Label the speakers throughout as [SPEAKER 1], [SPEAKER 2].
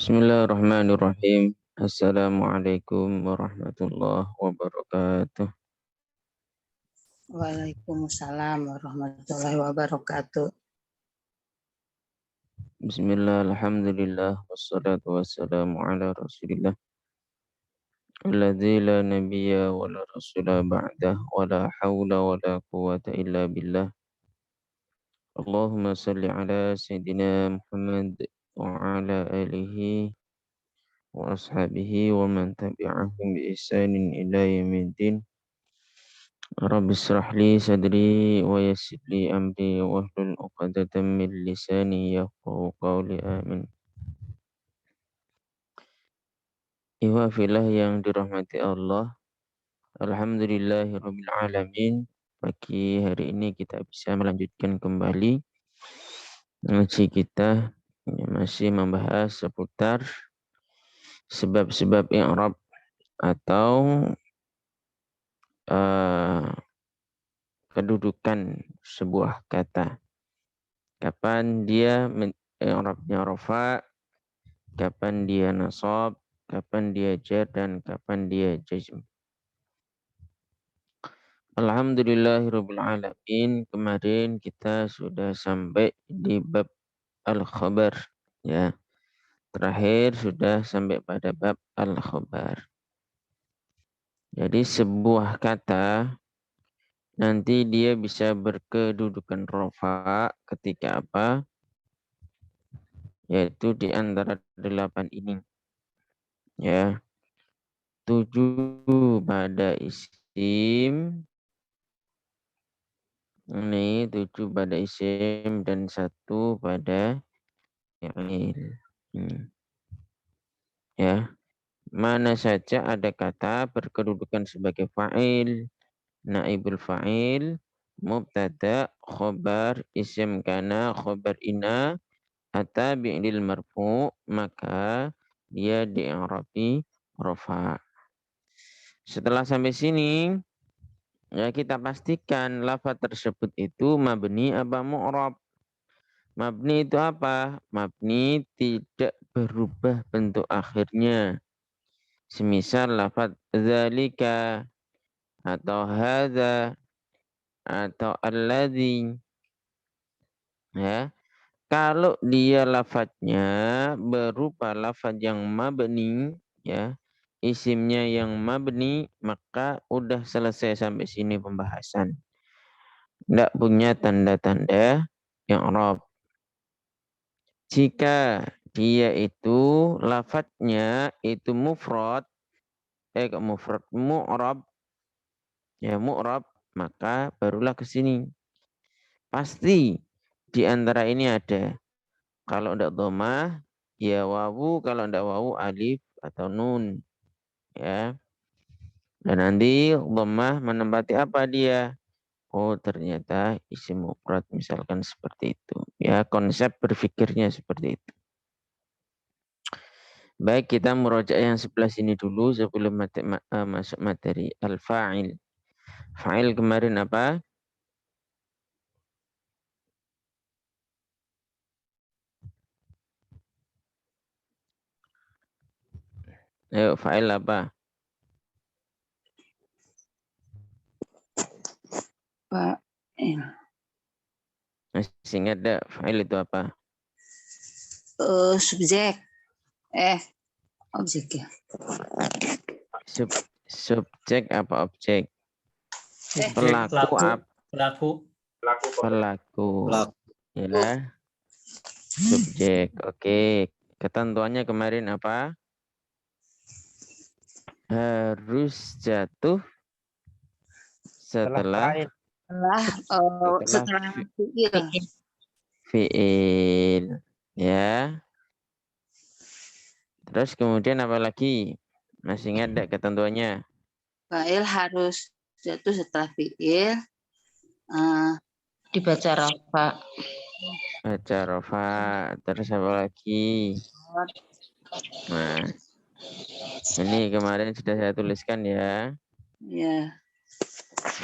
[SPEAKER 1] Bismillahirrahmanirrahim. Assalamualaikum warahmatullahi wabarakatuh.
[SPEAKER 2] Waalaikumsalam warahmatullahi wabarakatuh.
[SPEAKER 1] Bismillah, alhamdulillah, wassalatu wassalamu ala rasulillah. Alladzi la nabiyya wa la rasula ba'dah wa la hawla wa la quwata illa billah. Allahumma salli ala Sayyidina Muhammad wa ala alihi wa ashabihi wa man tabi'ahum bi ihsanin ila yaumiddin. Rabbi israh li sadri wa yassir li amri wahlul 'uqdatam min lisani yafqahu qawli amin. Ikhwah fillah yang dirahmati Allah, alhamdulillahirabbil alamin. Pagi hari ini kita bisa melanjutkan kembali ngaji kita yang masih membahas seputar sebab-sebab i'rab atau kedudukan sebuah kata. Kapan dia i'rabnya rafa, kapan dia nasab, kapan dia jar, dan kapan dia jazm. Alhamdulillahirabbil alamin. Kemarin kita sudah sampai di bab al-khabar, ya. Terakhir sudah sampai pada bab al-khabar. Jadi sebuah kata nanti dia bisa berkedudukan rafa ketika apa? Yaitu di antara 8 ini. Ya. 7 pada isim. Ini 7 pada isim dan 1 pada fi'il. Ya. Mana saja ada kata berkedudukan sebagai fa'il, naibul fa'il, mubtada, khobar, isim kana, khobar ina, atabi' lil marfu', maka dia di'irabi rafa'. Setelah sampai sini, ya kita pastikan lafaz tersebut itu mabni apa mu'rab. Mabni itu apa? Mabni tidak berubah bentuk akhirnya. Semisal lafaz zalika atau hadza atau alladzi. Ya. Kalau dia lafadznya berupa lafaz yang mabni, ya, isimnya yang mabni, maka udah selesai sampai sini pembahasan. Tidak punya tanda-tanda i'rab. Jika dia itu lafadznya itu mufrad, mu'rab, ya mu'rab, maka barulah ke sini. Pasti di antara ini ada. Kalau tidak dhammah, ya wawu, kalau tidak wawu alif atau nun. Ya. Dan nanti dhammah menempati apa dia? Oh, ternyata isim mufrad misalkan seperti itu. Ya, konsep berpikirnya seperti itu. Baik, kita murojaah yang sebelah sini dulu sebelum masuk materi al-fa'il. Fa'il kemarin apa? Ayo, fa'il apa?
[SPEAKER 2] Fa'il.
[SPEAKER 1] Masih ingat tak fa'il itu apa?
[SPEAKER 2] Subjek. Objek ya.
[SPEAKER 1] Subjek apa objek?
[SPEAKER 3] Pelaku.
[SPEAKER 1] Ya. Subjek. Oke. Ketentuannya kemarin apa? Harus jatuh setelah fi'il. Ya. Terus kemudian apa lagi? Masih ingat enggak ketentuannya?
[SPEAKER 2] Fa'il harus jatuh setelah fi'il. Dibaca rafa.
[SPEAKER 1] Baca rafa. Terus apa lagi? Nah, ini kemarin sudah saya tuliskan ya.
[SPEAKER 2] Ya.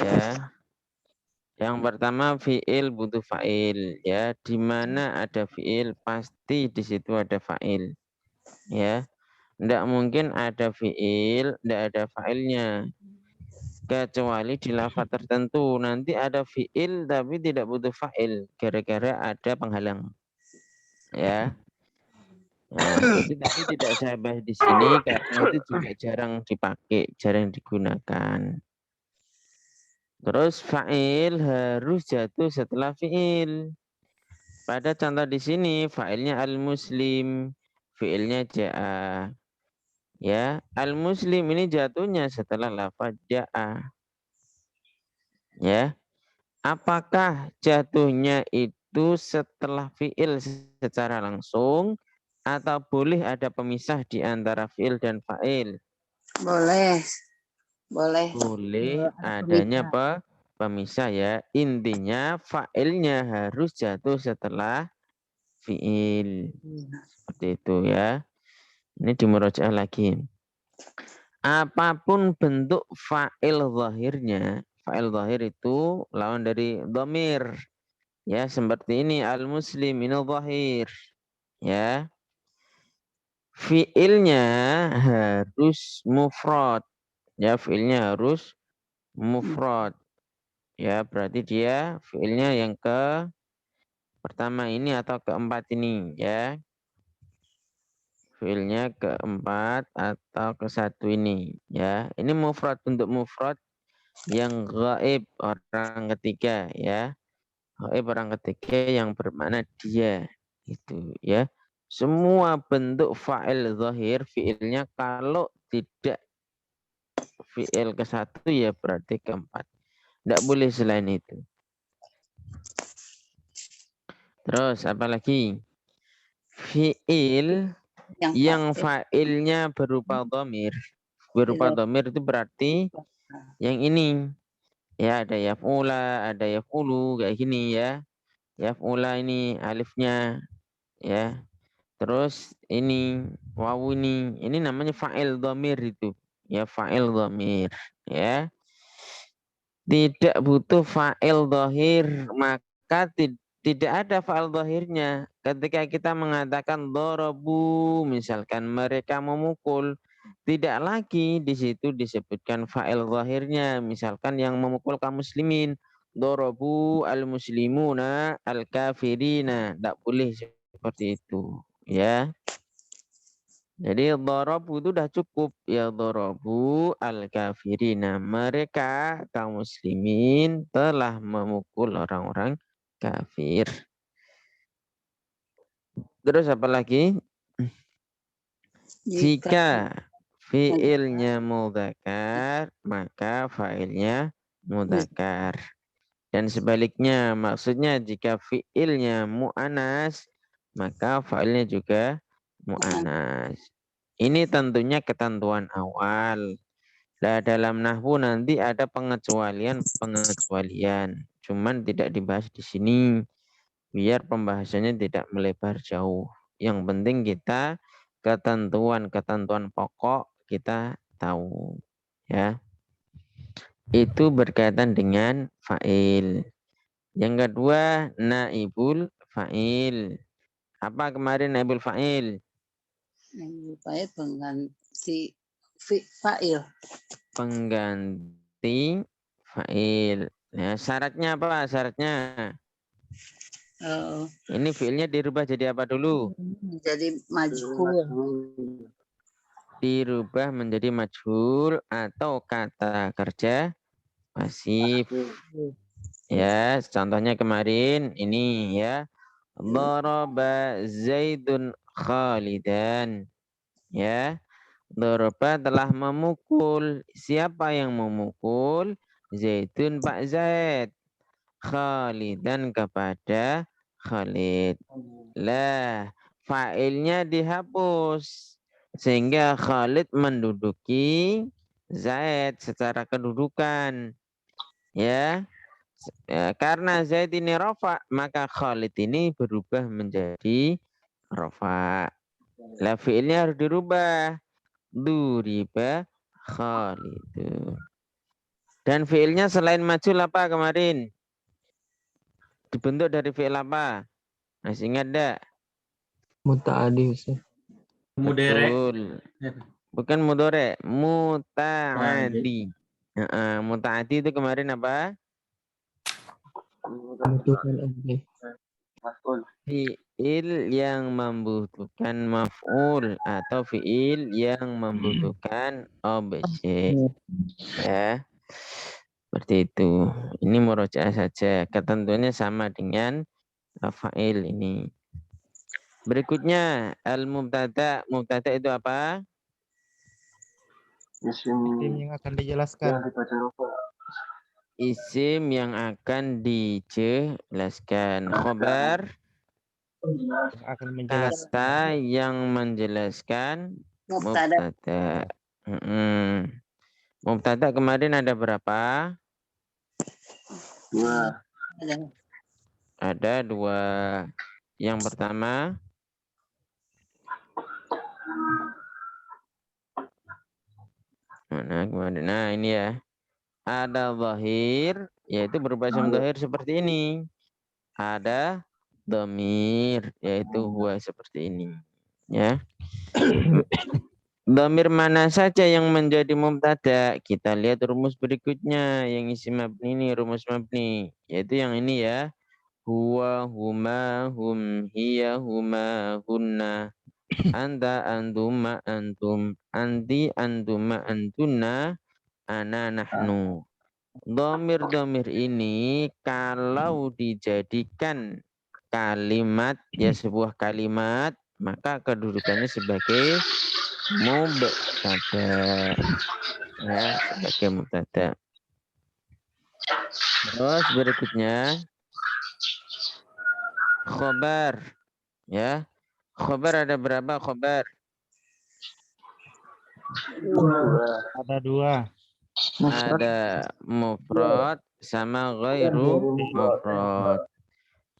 [SPEAKER 1] Ya. Yang pertama fi'il butuh fa'il, ya. Di mana ada fi'il pasti di situ ada fa'il. Ya, tidak mungkin ada fiil, tidak ada fa'ilnya. Kecuali di lafaz tertentu. Nanti ada fiil tapi tidak butuh fa'il. Gara-gara ada penghalang. Ya. Nah, itu tapi tidak saya bahas di sini karena itu juga jarang dipakai, jarang digunakan. Terus fa'il harus jatuh setelah fiil. Pada contoh di sini fa'ilnya al-muslim, fiilnya ja'a. Ya, al-muslim ini jatuhnya setelah lafaz ja'a. Ya. Apakah jatuhnya itu setelah fiil secara langsung atau boleh ada pemisah di antara fiil dan fa'il?
[SPEAKER 2] Boleh. Boleh.
[SPEAKER 1] Boleh adanya pemisah ya. Intinya fa'ilnya harus jatuh setelah fiil. Seperti itu ya. Ini dimurojaah lagi. Apapun bentuk fa'il zahirnya, fa'il zahir itu lawan dari dhamir. Ya, seperti ini al-muslim ini zahir. Ya. Fiilnya harus mufrad. Ya, fiilnya harus mufrad. Ya, berarti dia fiilnya yang ke pertama ini atau keempat ini ya. Fiilnya keempat atau ke satu ini ya. Ini mufrad, bentuk mufrad yang gaib, orang ketiga ya. Gaib orang ketiga yang bermakna dia itu ya. Semua bentuk fa'il zahir fiilnya kalau tidak fiil ke satu ya berarti keempat. Tidak boleh selain itu. Terus apa lagi? Fiil yang fa'ilnya berupa dhamir. Berupa dhamir itu berarti yang ini. Ya ada yaf'ula, ada yaf'ulu kayak gini ya. Yaf'ula ini alifnya ya. Terus ini wawu ini namanya fa'il dhamir itu. Ya fa'il dhamir ya. Tidak butuh fa'il dhahir, maka tidak ada fa'il dhahirnya. Ketika kita mengatakan dorobu, misalkan mereka memukul, tidak lagi di situ disebutkan fa'il dhahirnya. Misalkan yang memukul kaum muslimin, dorobu al-muslimuna al-kafirina. Tidak boleh seperti itu. Ya. Jadi dorobu itu sudah cukup. Ya dorobu al-kafirina. Mereka kaum muslimin telah memukul orang-orang kafir. Terus apa lagi? Jika fiilnya mudzakkar, maka fa'ilnya mudzakkar. Dan sebaliknya, maksudnya jika fiilnya mu'anas, maka fa'ilnya juga mu'anas. Ini tentunya ketentuan awal. Nah, dalam nahwu nanti ada pengecualian. Cuman tidak dibahas di sini. Biar pembahasannya tidak melebar jauh. Yang penting kita ketentuan-ketentuan pokok kita tahu. Ya. Itu berkaitan dengan fa'il. Yang kedua, naibul fa'il. Apa kemarin naibul fa'il?
[SPEAKER 2] Naibul fa'il pengganti fa'il.
[SPEAKER 1] Pengganti fa'il. Ya, syaratnya apa? Syaratnya. Ini fi'ilnya dirubah jadi apa dulu?
[SPEAKER 2] Jadi majhul.
[SPEAKER 1] Dirubah menjadi majhul atau kata kerja pasif. Ya, contohnya kemarin ini ya. Daraba Zaidun Khalidan. Ya. Daraba telah memukul. Siapa yang memukul? Zaidun Pak Zaid. Khalidan kepada Khalid. Lah, fa'ilnya dihapus. Sehingga Khalid menduduki Zaid secara kedudukan. Ya. Karena Zaid ini rafa, maka Khalid ini berubah menjadi rafa. Lah fi'ilnya harus dirubah. Duriba Khalid. Dan fi'ilnya selain majul apa kemarin? Dibentuk dari fi'il apa? Masih ingat enggak?
[SPEAKER 3] Muta'adi Ustaz. Mudere.
[SPEAKER 1] Betul. Bukan mudore, muta'adi. Muta'adi itu kemarin apa? Fi'il yang membutuhkan maf'ul atau fi'il yang membutuhkan objek. Ya. Seperti itu. Ini murojaah saja. Ketentuannya sama dengan fa'il ini. Berikutnya al-mubtada. Mubtada itu apa?
[SPEAKER 4] Isim yang akan dijelaskan.
[SPEAKER 1] Isim yang akan dijelaskan. Khobar
[SPEAKER 4] Akan menjelaskan.
[SPEAKER 1] kata yang menjelaskan
[SPEAKER 2] Mubtada.
[SPEAKER 1] mubtada. Mubtada kemarin ada berapa? Ada 2. Yang pertama mana kemarin? Nah ini ya. Ada zahir, yaitu berupa isim zahir seperti ini. Ada dhamir, yaitu huwa seperti ini. Ya. Dhamir mana saja yang menjadi mubtada? Kita lihat rumus berikutnya yang isi mabni ini, rumus mabni, yaitu yang ini ya. Huwa, huma, hum, hiya, huma, hunna, anta, antuma, antum, anti, antuma, antunna, ana, nahnu. Dhamir-dhamir ini kalau dijadikan kalimat, ya sebuah kalimat, maka kedudukannya sebagai mubtada, ya sebagai mubtada. Terus berikutnya khobar, ya. Khobar ada berapa khobar?
[SPEAKER 4] Ada 2.
[SPEAKER 1] Ada mufrad sama ghairu mufrad.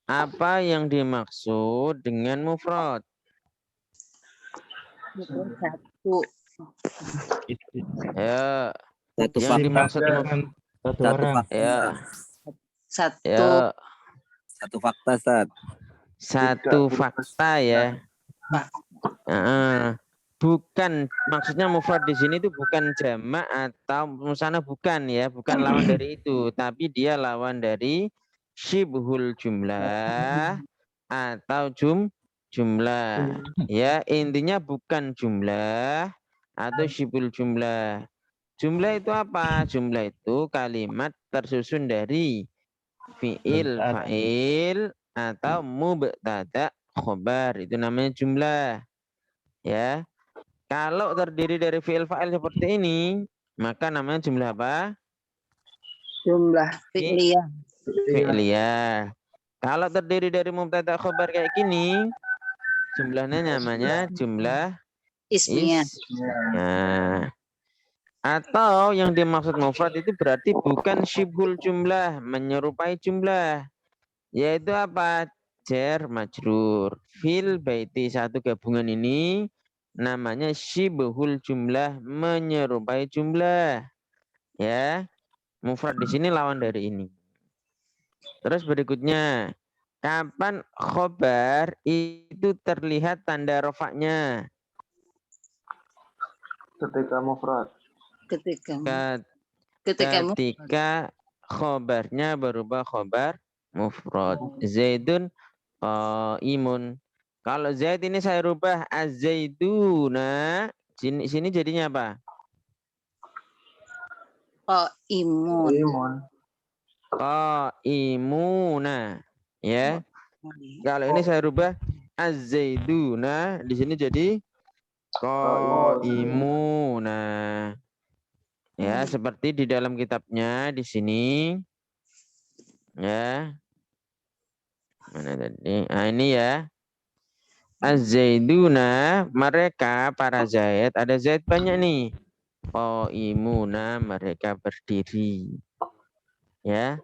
[SPEAKER 1] Apa yang dimaksud dengan mufrad?
[SPEAKER 2] Satu.
[SPEAKER 1] Ya,
[SPEAKER 5] Satu
[SPEAKER 1] yang
[SPEAKER 5] fakta.
[SPEAKER 1] dimaksud mufrad.
[SPEAKER 4] Satu
[SPEAKER 5] Satu
[SPEAKER 4] orang.
[SPEAKER 5] fakta.
[SPEAKER 1] Ya,
[SPEAKER 2] Satu.
[SPEAKER 1] ya.
[SPEAKER 5] Satu fakta, Ustaz.
[SPEAKER 1] Satu fakta ya. Bukan, maksudnya mufrad di sini itu bukan jamak atau musanna, bukan ya, bukan lawan dari itu, tapi dia lawan dari syibhul jumlah atau jumlah. Ya, intinya bukan jumlah atau syibhul jumlah. Jumlah itu apa? Jumlah itu kalimat tersusun dari fi'il, fa'il atau mubtada, khobar. Itu namanya jumlah. Ya. Kalau terdiri dari fi'il fa'il seperti ini, maka namanya jumlah apa?
[SPEAKER 2] Jumlah fi'liyah.
[SPEAKER 1] Fi'liyah. Kalau terdiri dari mubtada khobar kayak gini, jumlahnya namanya jumlah
[SPEAKER 2] Ismiyah.
[SPEAKER 1] Nah, atau yang dimaksud mufrad itu berarti bukan syibhul jumlah, menyerupai jumlah. Yaitu apa? Jar majrur. Fil baiti, satu gabungan ini namanya syibhul jumlah, menyerupai jumlah. Ya. Mufrad di sini lawan dari ini. Terus berikutnya, kapan khobar itu terlihat tanda rofaknya?
[SPEAKER 3] Ketika mufrad.
[SPEAKER 1] Ketika khobarnya berubah khobar mufrad. Zaidun qaimun. Kalau Zaid ini saya rubah az-zaiduna, sini jadinya apa?
[SPEAKER 2] Qaimun.
[SPEAKER 1] Qaimuna. Ya. Kalau ini saya rubah az-zaiduna, di sini jadi qaimuna. Ya, seperti di dalam kitabnya di sini. Ya. Mana tadi? Nah, ini ya. Az-zaiduna, mereka para zaid, ada zaid banyak nih. Qaimuna, mereka berdiri. Ya.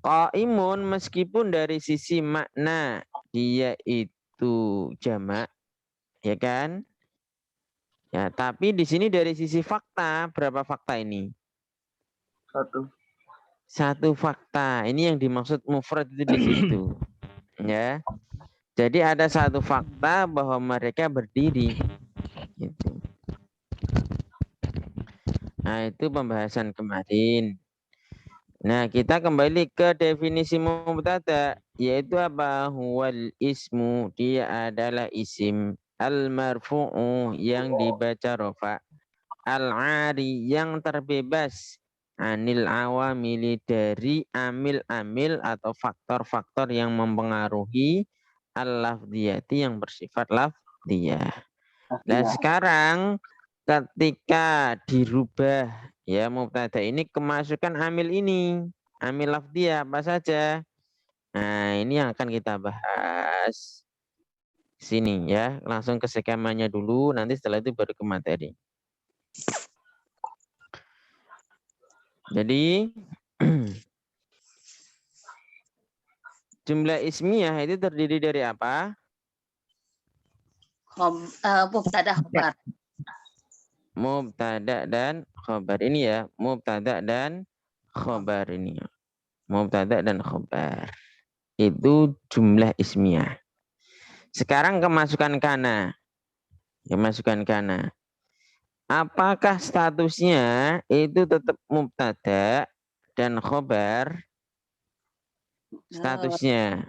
[SPEAKER 1] Qaimun meskipun dari sisi makna dia itu jamak, ya kan? Ya, tapi di sini dari sisi fakta, berapa fakta ini? Satu fakta. Ini yang dimaksud mufrad itu di situ. Ya. Jadi ada satu fakta bahwa mereka berdiri. Nah, itu pembahasan kemarin. Nah, kita kembali ke definisi mubtada, yaitu apa? Huwal ismu, dia adalah isim. Al-marfu'u, yang dibaca rofa. Al-ari, yang terbebas. Anil awamili, dari amil-amil atau faktor-faktor yang mempengaruhi al-lafdiyati, yang bersifat lafdiyah. Nah, sekarang ketika dirubah ya mubtada ini kemasukan amil ini, amil lafdiyah apa saja. Nah, ini yang akan kita bahas sini ya. Langsung ke skemanya dulu, nanti setelah itu baru ke materi. Jadi jumlah ismiyah itu terdiri dari apa?
[SPEAKER 2] Mubtada khabar.
[SPEAKER 1] Mubtada dan khobar ini ya, mubtada dan khobar ini. Mubtada dan khobar. Itu jumlah ismiyah. Sekarang kemasukan kana. Kemasukan kana. Apakah statusnya itu tetap mubtada dan khobar? Statusnya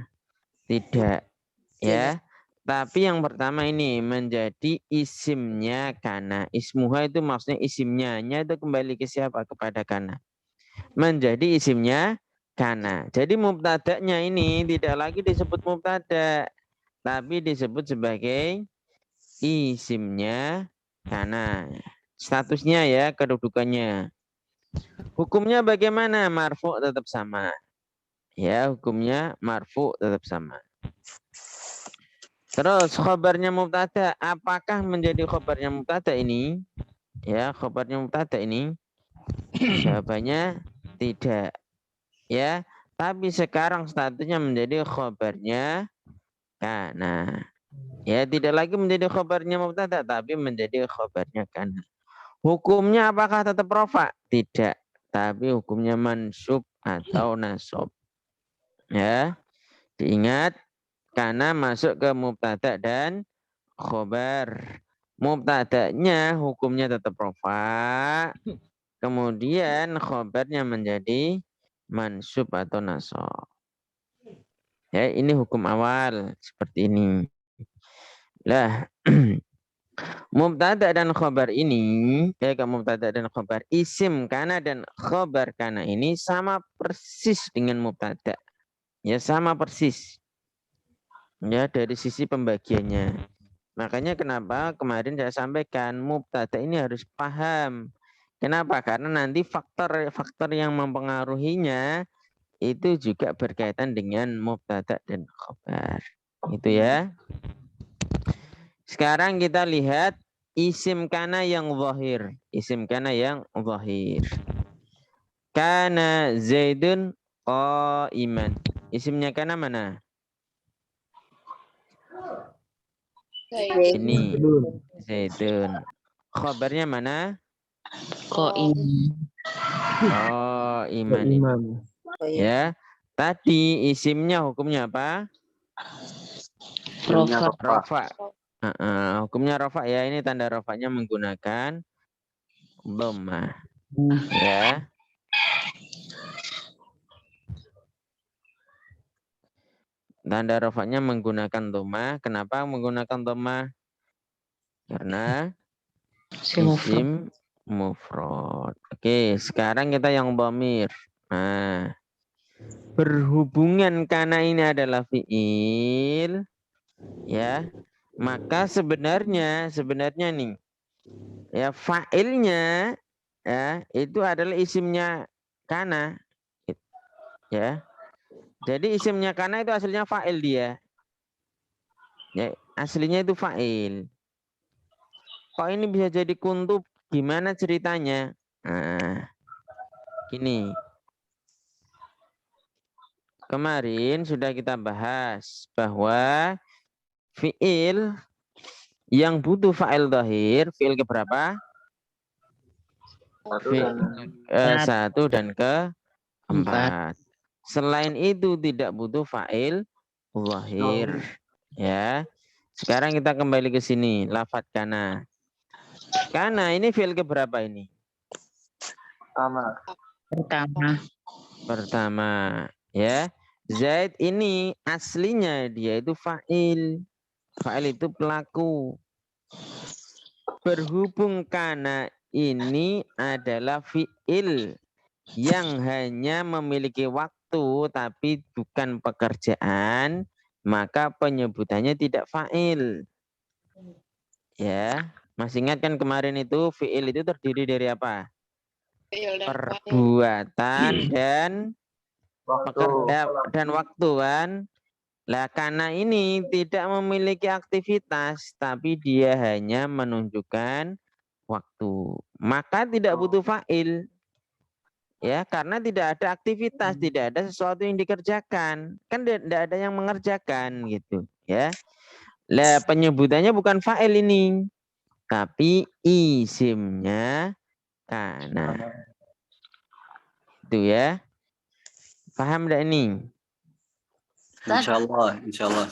[SPEAKER 1] tidak. Ya. Tapi yang pertama ini menjadi isimnya kana. Ismuha itu maksudnya isimnya. Nya itu kembali ke siapa? Kepada kana. Menjadi isimnya kana. Jadi mubtadanya ini tidak lagi disebut mubtada, tapi disebut sebagai isimnya kana. Statusnya ya, kedudukannya. Hukumnya bagaimana? Marfu tetap sama. Ya, hukumnya marfu tetap sama. Terus khobarnya mubtada, apakah menjadi khobarnya mubtada ini? Ya, khobarnya mubtada ini jawabannya tidak. Ya, tapi sekarang statusnya menjadi khobarnya kana. Ya, tidak lagi menjadi khobarnya mubtada, tapi menjadi khobarnya kana. Hukumnya apakah tetap rofa? Tidak, tapi hukumnya mansub atau nasab. Ya, diingat kana masuk ke mubtada dan khobar. Mubtadanya hukumnya tetap rofa, kemudian khobarnya menjadi mansub atau nasab. Ya, ini hukum awal seperti ini. Lah, mubtada dan khobar ini, ya mubtada dan khobar, isim kana dan khobar kana ini sama persis dengan mubtada. Ya, sama persis. Ya, dari sisi pembagiannya. Makanya kenapa kemarin saya sampaikan mubtada ini harus paham. Kenapa? Karena nanti faktor-faktor yang mempengaruhinya itu juga berkaitan dengan mubtada dan khobar. Itu ya. Sekarang kita lihat isim kana yang zahir. Isim kana yang zahir. Kana Zaidun qa'iman. Isimnya kana mana? Ini Zaidun. Khabarnya mana?
[SPEAKER 2] Qa'iman.
[SPEAKER 1] Oh, iman. Ya. Tadi isimnya hukumnya apa? Rafa. Hukumnya rafa ya. Ini tanda rafanya menggunakan dhammah. Ya. Tanda rafanya menggunakan dhammah. Kenapa menggunakan dhammah? Karena isim mufrad. Oke, sekarang kita yang dhamir. Nah, berhubungan karena ini adalah fiil, ya, maka sebenarnya nih, ya fa'ilnya ya itu adalah isimnya kana, ya. Jadi isimnya kana itu aslinya fa'il dia, ya aslinya itu fa'il. Kok ini bisa jadi kuntub? Gimana ceritanya? Nah, gini. Kemarin sudah kita bahas bahwa fiil yang butuh fa'il dhahir, fiil keberapa? Satu dan keempat. Selain itu tidak butuh fa'il dhahir. Ya. Sekarang kita kembali ke sini, lafadz kana. Kana ini fiil keberapa ini? Pertama, ya. Zaid ini aslinya dia itu fa'il. Fa'il itu pelaku. Berhubung kana ini adalah fi'il yang hanya memiliki waktu tapi bukan pekerjaan, maka penyebutannya tidak fa'il. Ya, masih ingat kan kemarin itu fi'il itu terdiri dari apa? Perbuatan dan dan waktu kan. Lah karena ini tidak memiliki aktivitas tapi dia hanya menunjukkan waktu. Maka tidak butuh fa'il. Ya, karena tidak ada aktivitas, tidak ada sesuatu yang dikerjakan. Kan tidak ada yang mengerjakan gitu, ya. Lah penyebutannya bukan fa'il ini, tapi isimnya kana. Itu ya. Paham enggak ini?
[SPEAKER 5] Insyaallah, insyaallah.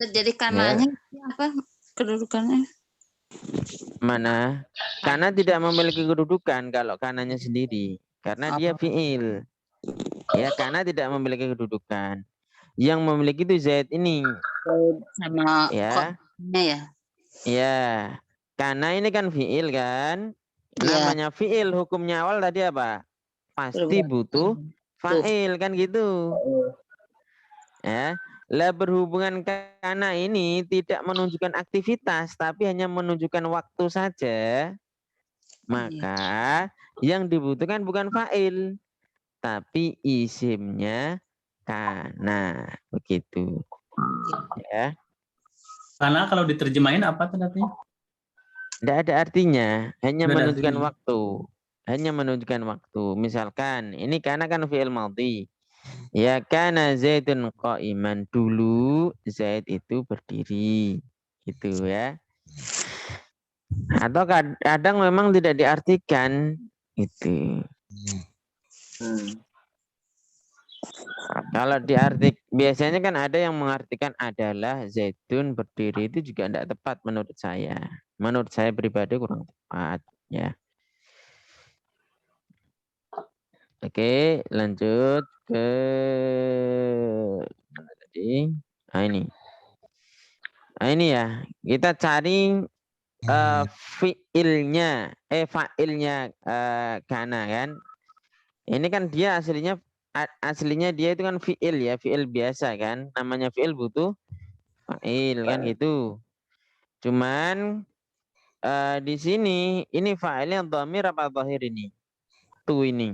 [SPEAKER 2] Jadi kananya apa kedudukannya?
[SPEAKER 1] Mana? Karena tidak memiliki kedudukan kalau kanannya sendiri. Karena dia fi'il. Ya, karena tidak memiliki kedudukan. Yang memiliki itu Zaid ini.
[SPEAKER 2] Sama
[SPEAKER 1] Ya.
[SPEAKER 2] ya.
[SPEAKER 1] Ya. Karena ini kan fi'il kan. Namanya fi'il hukumnya awal tadi apa? Pasti butuh fa'il kan gitu. Ya. Lah berhubungan karena ini tidak menunjukkan aktivitas tapi hanya menunjukkan waktu saja. Maka yang dibutuhkan bukan fa'il tapi isimnya kana, begitu. Ya.
[SPEAKER 3] Karena kalau diterjemahin apa tadi?
[SPEAKER 1] Tidak ada artinya, hanya
[SPEAKER 3] Nggak ada
[SPEAKER 1] menunjukkan
[SPEAKER 3] artinya.
[SPEAKER 1] waktu. Hanya menunjukkan waktu. Misalkan ini kana kan fi'il madhi. Ya kana Zaidun qa'iman, dulu Zaid itu berdiri. Gitu ya. Atau kadang memang tidak diartikan itu. Kalau diartik biasanya kan ada yang mengartikan adalah Zaidun berdiri, itu juga tidak tepat menurut saya. Menurut saya pribadi kurang tepat ya. Oke, lanjut ke mana tadi? Nah ini. Nah ini ya, kita cari fiilnya, fa'ilnya kana kan. Ini kan dia aslinya dia itu kan fiil ya, fiil biasa kan. Namanya fiil butuh fa'il kan gitu. Cuman di sini ini fa'ilnya dhamir apa dhahir ini? Tu ini.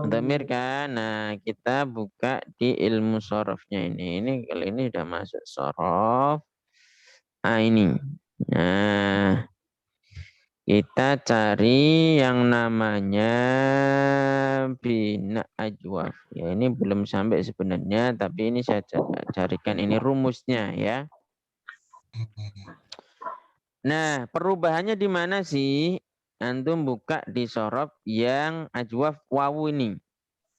[SPEAKER 1] Dhamir kan. Nah, kita buka di ilmu sorofnya ini. Ini kali ini udah masuk sorof. Ah ini. Nah, kita cari yang namanya bina ajwaf. Ya, ini belum sampai sebenarnya, tapi ini saya carikan ini rumusnya ya. Nah, perubahannya di mana sih? Antum buka di sorof yang ajwaf wawu ini.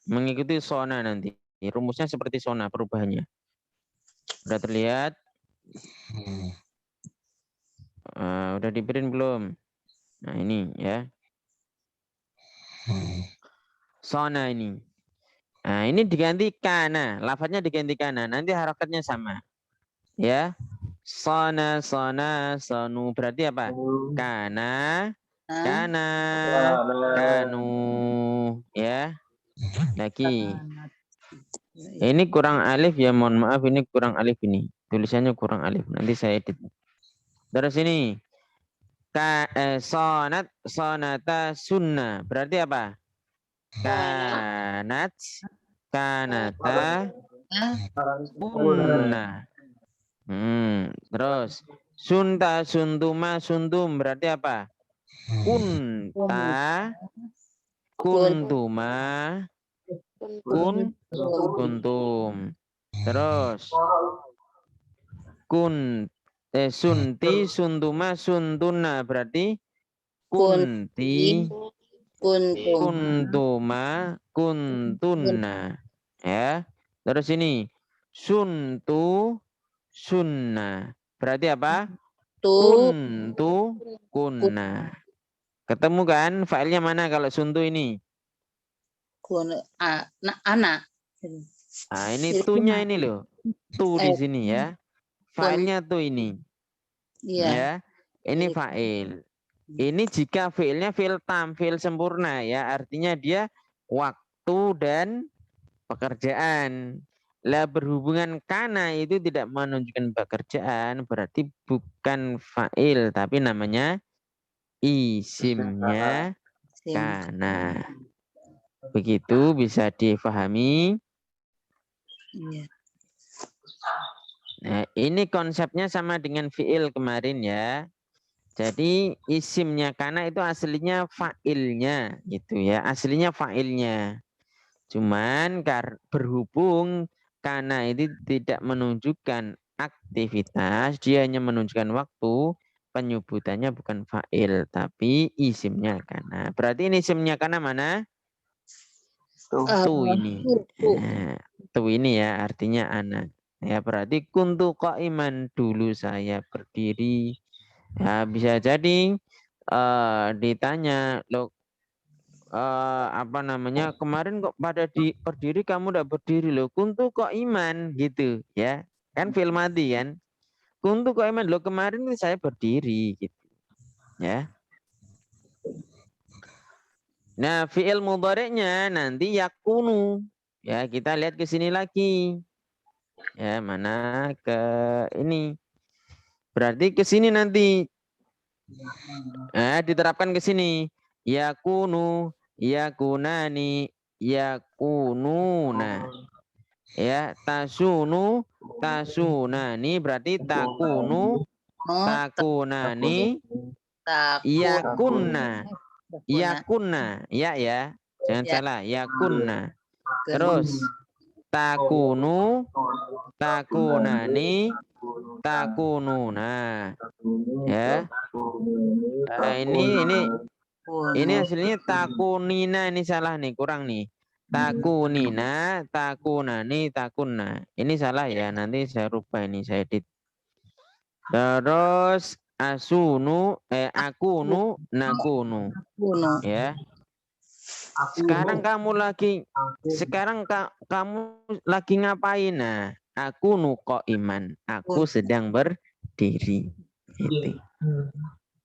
[SPEAKER 1] Mengikuti sona nanti. Rumusnya seperti sona perubahannya. Sudah terlihat? Udah di print belum? Nah ini ya. Sona ini. Nah ini diganti kana. Lafadznya diganti kana. Nanti harakatnya sama. Ya. Sona, sona, sonu. Berarti apa? Kana, kana, kanu. Ya. Lagi. Ini kurang alif ya. Mohon maaf ini kurang alif ini. Tulisannya kurang alif. Nanti saya edit. Terus ini. Sonat, sonata, sunnah. Berarti apa? Kanat, kanata, kunna. Terus sunta, suntuma, suntum. Berarti apa? Kunta, kuntuma, kuntum. Terus sunti, suntuma, suntuna. Berarti kunti, kuntuma, kuntunna. Ya. Terus ini suntu, sunnah. Berarti apa? kuntu kunna. Ketemu kan failnya mana kalau suntu ini?
[SPEAKER 2] anak.
[SPEAKER 1] Nah, ini
[SPEAKER 2] Jadi
[SPEAKER 1] tunya ini loh. Tu di sini ya.
[SPEAKER 2] kun,
[SPEAKER 1] Failnya tuh ini.
[SPEAKER 2] iya.
[SPEAKER 1] Ya. Ini
[SPEAKER 2] Jadi,
[SPEAKER 1] fa'il. Ini jika fiilnya fiil tam, fiil sempurna ya. Artinya dia waktu dan pekerjaan. Lah berhubungan kana itu tidak menunjukkan pekerjaan, berarti bukan fa'il tapi namanya isimnya kana. Begitu bisa difahami.
[SPEAKER 2] Iya.
[SPEAKER 1] Nah, ini konsepnya sama dengan fiil kemarin ya. Jadi isimnya kana itu aslinya fa'ilnya gitu ya. Aslinya fa'ilnya. Cuman berhubung kana itu tidak menunjukkan aktivitas, dia hanya menunjukkan waktu, penyebutannya bukan fa'il tapi isimnya kana. Berarti ini isimnya kana mana? Tu ini. Nah, tu ini ya artinya anak. Ya berarti kuntu qaiman, dulu saya berdiri. Ya bisa jadi ditanya, loh apa namanya, kemarin kok pada berdiri kamu udah berdiri loh, kuntu qaiman gitu ya. Kan fi'il madhi kan. Kuntu qaiman, loh kemarin saya berdiri gitu. Ya. Nah, fi'il mudhari'nya nanti yakunu. Ya, kita lihat ke sini lagi. Ya, mana ke ini. Berarti ke sini nanti. Diterapkan ke sini. Yakunu, yakunani, yakununa. Ya, tasunu, tasunani berarti takunu, takunani, yakunna. Yakunna, ya. Jangan salah, yakunna. Terus takunu, takunani, takununa. Ya. Ini hasilnya takunina, ini salah nih, kurang nih. Takunina, takunani, takunna. Ini salah ya, nanti saya rubah ini, saya edit. Terus asunu, akunu, nakunu. Ya. Sekarang kamu lagi ngapain? Nah, aku nuko iman. Aku sedang berdiri. Gitu.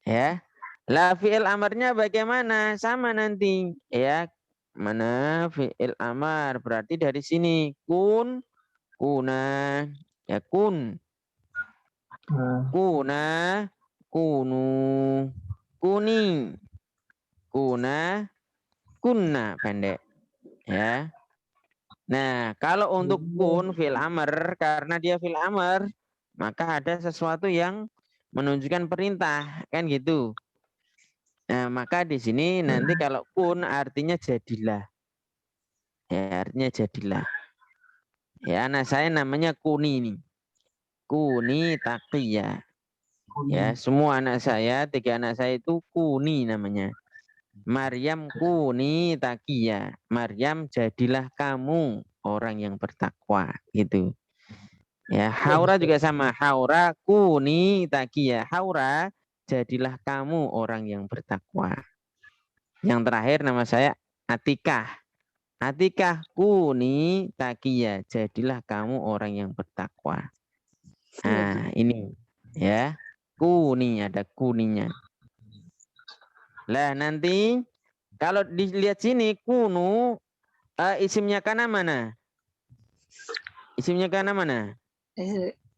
[SPEAKER 1] Ya. Lah fi'il amarnya bagaimana? Sama nanti. Ya. Mana fi'il amar? Berarti dari sini kun, kuna, ya kun. Kuna, kunu, kuni, kuna, kunna, pendek. Ya. Nah, kalau untuk kun fil amr, karena dia fil amr, maka ada sesuatu yang menunjukkan perintah, kan gitu. Nah, maka di sini nanti kalau kun artinya jadilah. Ya, artinya jadilah. Ya, anak saya namanya Kuni ini. Kuni Taqiyah. Ya, semua anak saya, 3 anak saya itu Kuni namanya. Maryam kuni takia. Maryam jadilah kamu orang yang bertakwa, gitu. Ya, Haura juga sama. Haura kuni takia. Haura jadilah kamu orang yang bertakwa. Yang terakhir nama saya Atikah. Atikah kuni takia. Jadilah kamu orang yang bertakwa. Nah, ini ya. Kuni, ada kuninya. Lah nanti kalau dilihat sini kunu isimnya kana mana? Isimnya kana mana?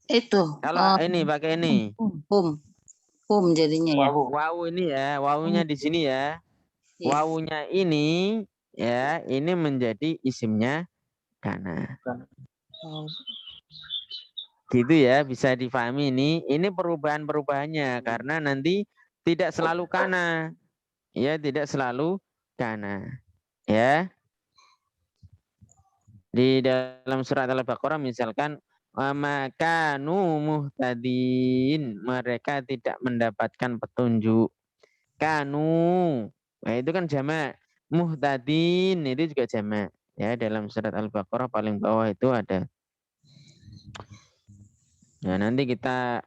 [SPEAKER 2] Itu.
[SPEAKER 1] Kalau ini pakai ini.
[SPEAKER 2] Hum jadinya ya.
[SPEAKER 1] Wawu ini ya, wawunya di sini ya. Wawunya ini ya, ini menjadi isimnya kana. Gitu ya, bisa difahami ini. Ini perubahan-perubahannya karena nanti tidak selalu kana. Ya, tidak selalu kana. Ya. Di dalam surat Al-Baqarah misalkan makanu muhtadin, mereka tidak mendapatkan petunjuk. Kanu, nah itu kan jamak. Muhtadin itu juga jamak. Ya, dalam surat Al-Baqarah paling bawah itu ada. Nah, nanti kita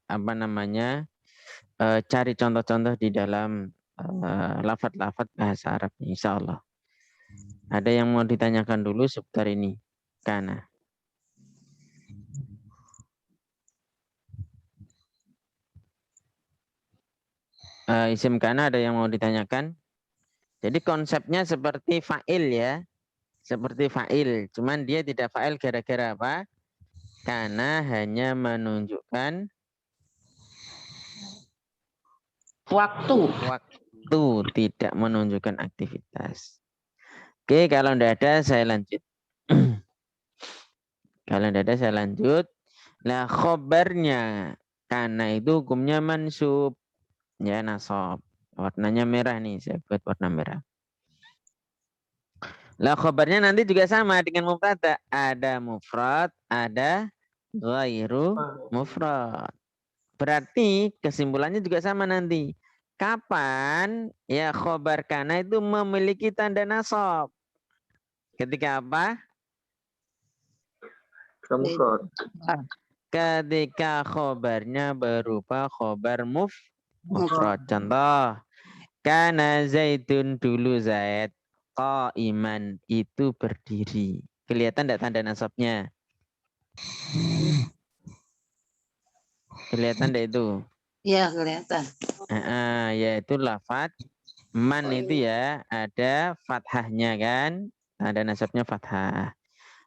[SPEAKER 1] cari contoh-contoh di dalam lafaz-lafaz bahasa Arab, insya Allah. Ada yang mau ditanyakan dulu seputar ini? Kana. Isim kana ada yang mau ditanyakan? Jadi konsepnya seperti fa'il ya. Seperti fa'il. Cuman dia tidak fa'il gara-gara apa? Karena hanya menunjukkan
[SPEAKER 2] Waktu.
[SPEAKER 1] waktu, tidak menunjukkan aktivitas. Oke, kalau tidak ada saya lanjut. Kalau tidak ada saya lanjut. Nah, khobarnya karena itu hukumnya mansub. Ya, nasab. Warnanya merah nih, saya buat warna merah. Lah khobarnya nanti juga sama dengan mubtada. Ada mufrad, ada ghairu mufrad. Berarti kesimpulannya juga sama nanti. Kapan ya khobar kana itu memiliki tanda nasab? Ketika apa? Ketika khobarnya berupa khobar mufrad. Contoh, kana Zaidun, dulu Zaid qaiman, itu berdiri. Kelihatan tidak tanda nasabnya? Kelihatan tidak itu?
[SPEAKER 2] Iya, kelihatan.
[SPEAKER 1] Yaitu lafaz man itu ya, ada fathahnya kan? Tanda nasabnya fathah.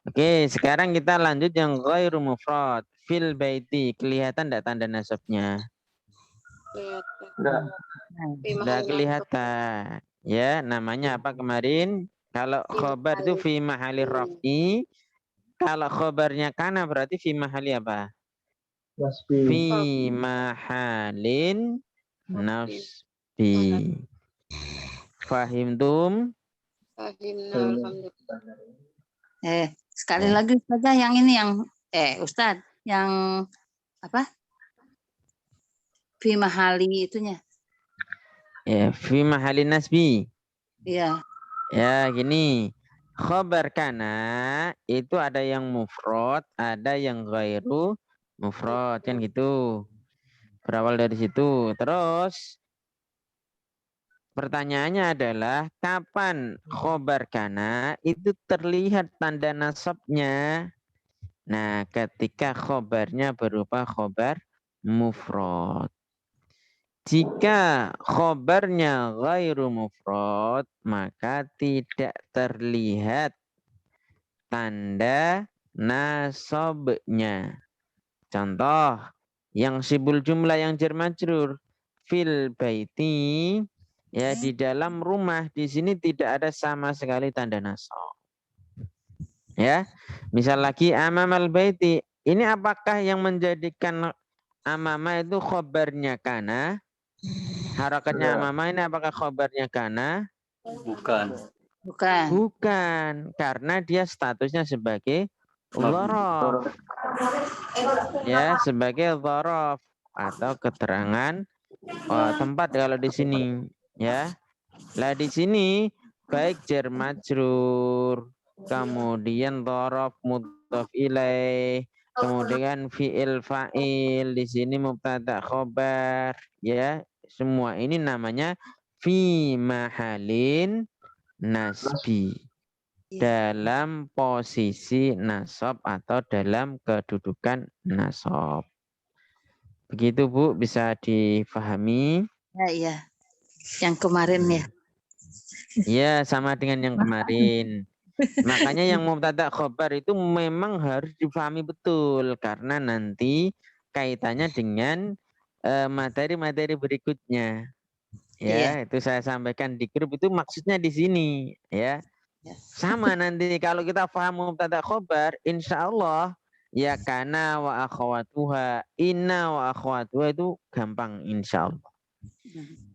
[SPEAKER 1] Oke, sekarang kita lanjut yang ghairu mufrad. Fil baiti, kelihatan tidak tanda nasabnya? Tidak kelihatan. Ya, namanya apa kemarin? Kalau khobar itu fi mahali raf'i. Kalau khobarnya kana berarti fi mahali apa? Fi mahalin nasbi. Fahimtum?
[SPEAKER 2] Sekali lagi saja yang ini yang Ustadz yang apa? Fi mahali itunya.
[SPEAKER 1] Ya, fi mahalin nasbi.
[SPEAKER 2] Iya.
[SPEAKER 1] Ya, gini. Khobar kana itu ada yang mufrad, ada yang ghairu mufrad, kan gitu. Berawal dari situ. Terus pertanyaannya adalah kapan khobar kana itu terlihat tanda nasabnya? Nah, ketika khobarnya berupa khobar mufrad. Jika khobarnya ghairu mufrad, maka tidak terlihat tanda nasabnya. Contoh, yang sibul jumlah yang jar majrur fil baiti, ya di dalam rumah, di sini tidak ada sama sekali tanda nasab. Ya, misal lagi amamal baiti, ini apakah yang menjadikan amama itu khobarnya kana? Harakatnya amama ini apakah khobarnya kana?
[SPEAKER 3] Bukan.
[SPEAKER 1] Bukan, karena dia statusnya sebagai dhorof. Ya, sebagai dhorof atau keterangan tempat kalau di sini, ya. Lah di sini baik jar majrur, kemudian dhorof mudhof ilaih, kemudian fi'il fa'il, di sini mubtada khobar, ya. Semua ini namanya fi mahalin nasbi, dalam posisi nasab atau dalam kedudukan nasab. Begitu Bu, bisa difahami?
[SPEAKER 2] Iya. Yang kemarin ya.
[SPEAKER 1] Ya, sama dengan yang kemarin. Makanya yang mubtada khobar itu memang harus difahami betul, karena nanti kaitannya dengan materi-materi berikutnya. Ya, itu saya sampaikan di grup, itu maksudnya di sini, ya. Sama nanti kalau kita paham mubtada khobar, insya Allah ya kana wa akhwatuha, inna wa akhwatuha itu gampang insya Allah.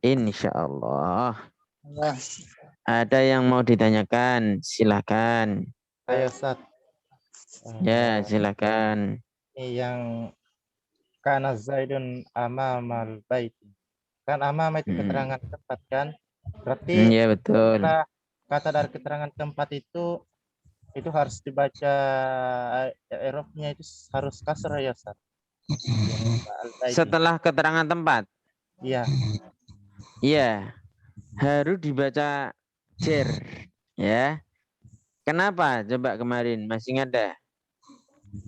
[SPEAKER 1] Insya Allah. Ada yang mau ditanyakan? Silakan.
[SPEAKER 4] Ayo Ustaz.
[SPEAKER 1] Ya, silakan.
[SPEAKER 4] Ini yang kana Zaidun amamal baiti. Kan amama itu keterangan tempat kan? Berarti
[SPEAKER 1] ya betul.
[SPEAKER 4] Kata dari keterangan tempat itu harus dibaca i'rabnya itu harus kasrah ya Ustaz.
[SPEAKER 1] Setelah keterangan tempat.
[SPEAKER 4] Iya.
[SPEAKER 1] Iya, harus dibaca jer, ya. Kenapa? Coba kemarin masih ingat dah?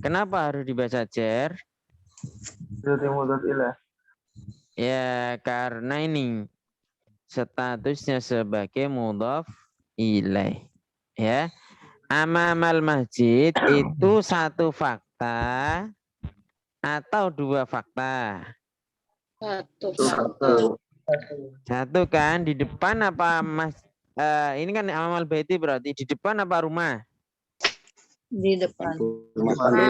[SPEAKER 1] Kenapa harus dibaca jer? Ya, karena ini statusnya sebagai mudhaf ilaih. Ya, amamal masjid itu satu fakta atau dua fakta?
[SPEAKER 6] Satu.
[SPEAKER 1] Satu kan, di depan apa mas? Ini kan amamal baiti berarti di depan apa rumah?
[SPEAKER 2] Di depan.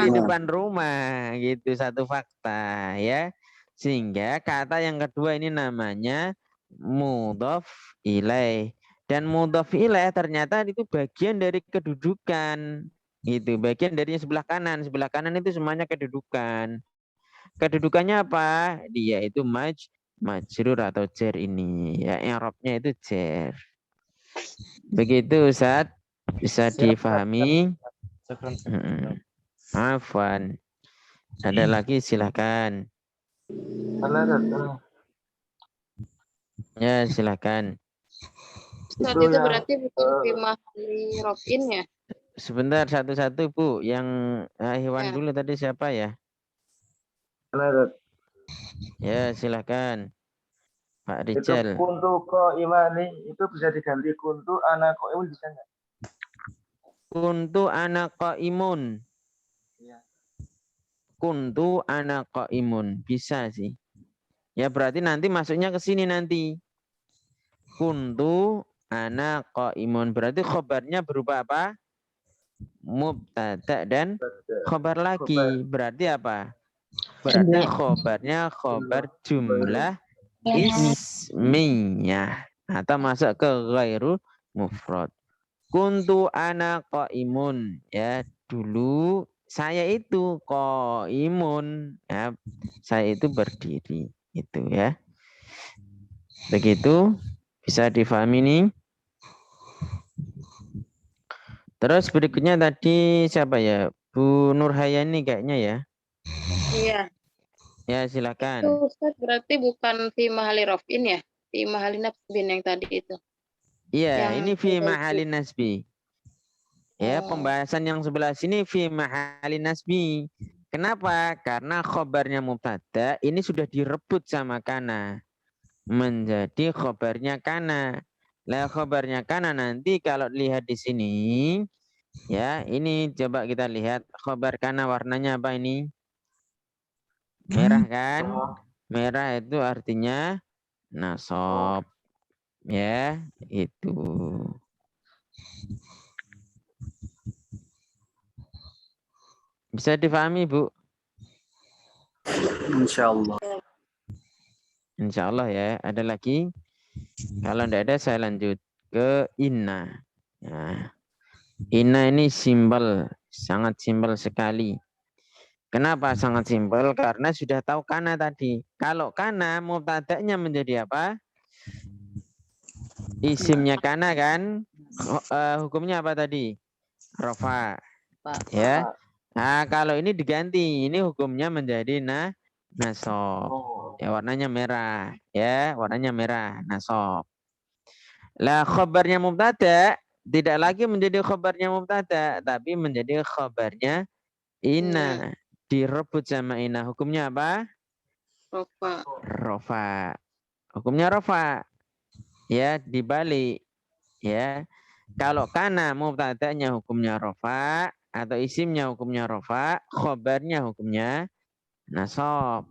[SPEAKER 1] Di depan rumah gitu, satu fakta ya. Sehingga kata yang kedua ini namanya mudhaf ilaih. Dan mudhaf ilaih ternyata itu bagian dari kedudukan. Gitu, bagian dari sebelah kanan. Sebelah kanan itu semuanya kedudukan. Kedudukannya apa? Dia itu majrur atau jar ini. Ya, i'rabnya itu jar. Begitu Ustaz, bisa
[SPEAKER 4] Siap,
[SPEAKER 1] difahami?
[SPEAKER 4] Syukran.
[SPEAKER 1] Afwan. Ada lagi silakan. Ya silakan.
[SPEAKER 6] Ustaz, itu berarti bukan fi mahalli raf'in ya?
[SPEAKER 1] Sebentar satu-satu Bu. Yang hewan
[SPEAKER 6] Ya.
[SPEAKER 1] dulu tadi siapa ya? Ya silakan. Pak Rijal.
[SPEAKER 7] Kuntu ko imani itu bisa diganti kuntu anak ko imun bisa nggak?
[SPEAKER 1] Kuntu ana qaimun.
[SPEAKER 7] Iya.
[SPEAKER 1] Kuntu ana qaimun. Bisa sih. Ya berarti nanti masuknya ke sini nanti. Kuntu ana qaimun. Berarti khobarnya berupa apa? Mubtada dan khobar lagi. Berarti apa? Berarti khobarnya khobar jumlah ismiyah. Atau masuk ke ghairu mufrad. Kuntu ana qaimun. Ya, dulu saya itu qaimun. Ya, saya itu berdiri. Itu ya. Begitu. Bisa difahami nih. Terus berikutnya tadi siapa ya? Bu Nurhayani kayaknya ya.
[SPEAKER 6] Iya.
[SPEAKER 1] Ya silakan.
[SPEAKER 6] Itu Ustaz berarti bukan fi mahalli raf'in ya? Fi mahalli nasbin yang tadi itu.
[SPEAKER 1] Iya,
[SPEAKER 6] Yang
[SPEAKER 1] ini fi
[SPEAKER 6] itu.
[SPEAKER 1] mahalin nasbi. Ya,
[SPEAKER 6] Oh.
[SPEAKER 1] pembahasan yang sebelah sini fi mahalin nasbi. Kenapa? Karena khobarnya mubtada ini sudah direbut sama kana. Menjadi khobarnya kana. Lah khobarnya kana nanti kalau lihat di sini, ya ini coba kita lihat khobar kana warnanya apa ini? Merah kan? Merah itu artinya nasab. Ya, itu. Bisa difahami, Bu?
[SPEAKER 5] Insyaallah.
[SPEAKER 1] Insya Allah ya. Ada lagi? Kalau tidak ada, saya lanjut ke inna. Nah, inna ini simbol, sangat simbol sekali. Kenapa sangat simpel? Karena sudah tahu kana tadi. Kalau kana mubtada'nya menjadi apa? Isimnya kana kan? Hukumnya apa tadi? Rafa. Ya. Nah, kalau ini diganti, ini hukumnya menjadi nasab. Ya, warnanya merah. Ya, warnanya merah, nasab. Lah khabarnya mubtada tidak lagi menjadi khabarnya mubtada, tapi menjadi khabarnya inna. Direbut sama inna. Hukumnya apa?
[SPEAKER 6] Rofa.
[SPEAKER 1] Rofa. Hukumnya rofa. Ya, dibalik. Ya. Kalau kana mubtada'nya hukumnya rofa atau isimnya hukumnya rofa, khobarnya hukumnya nasab.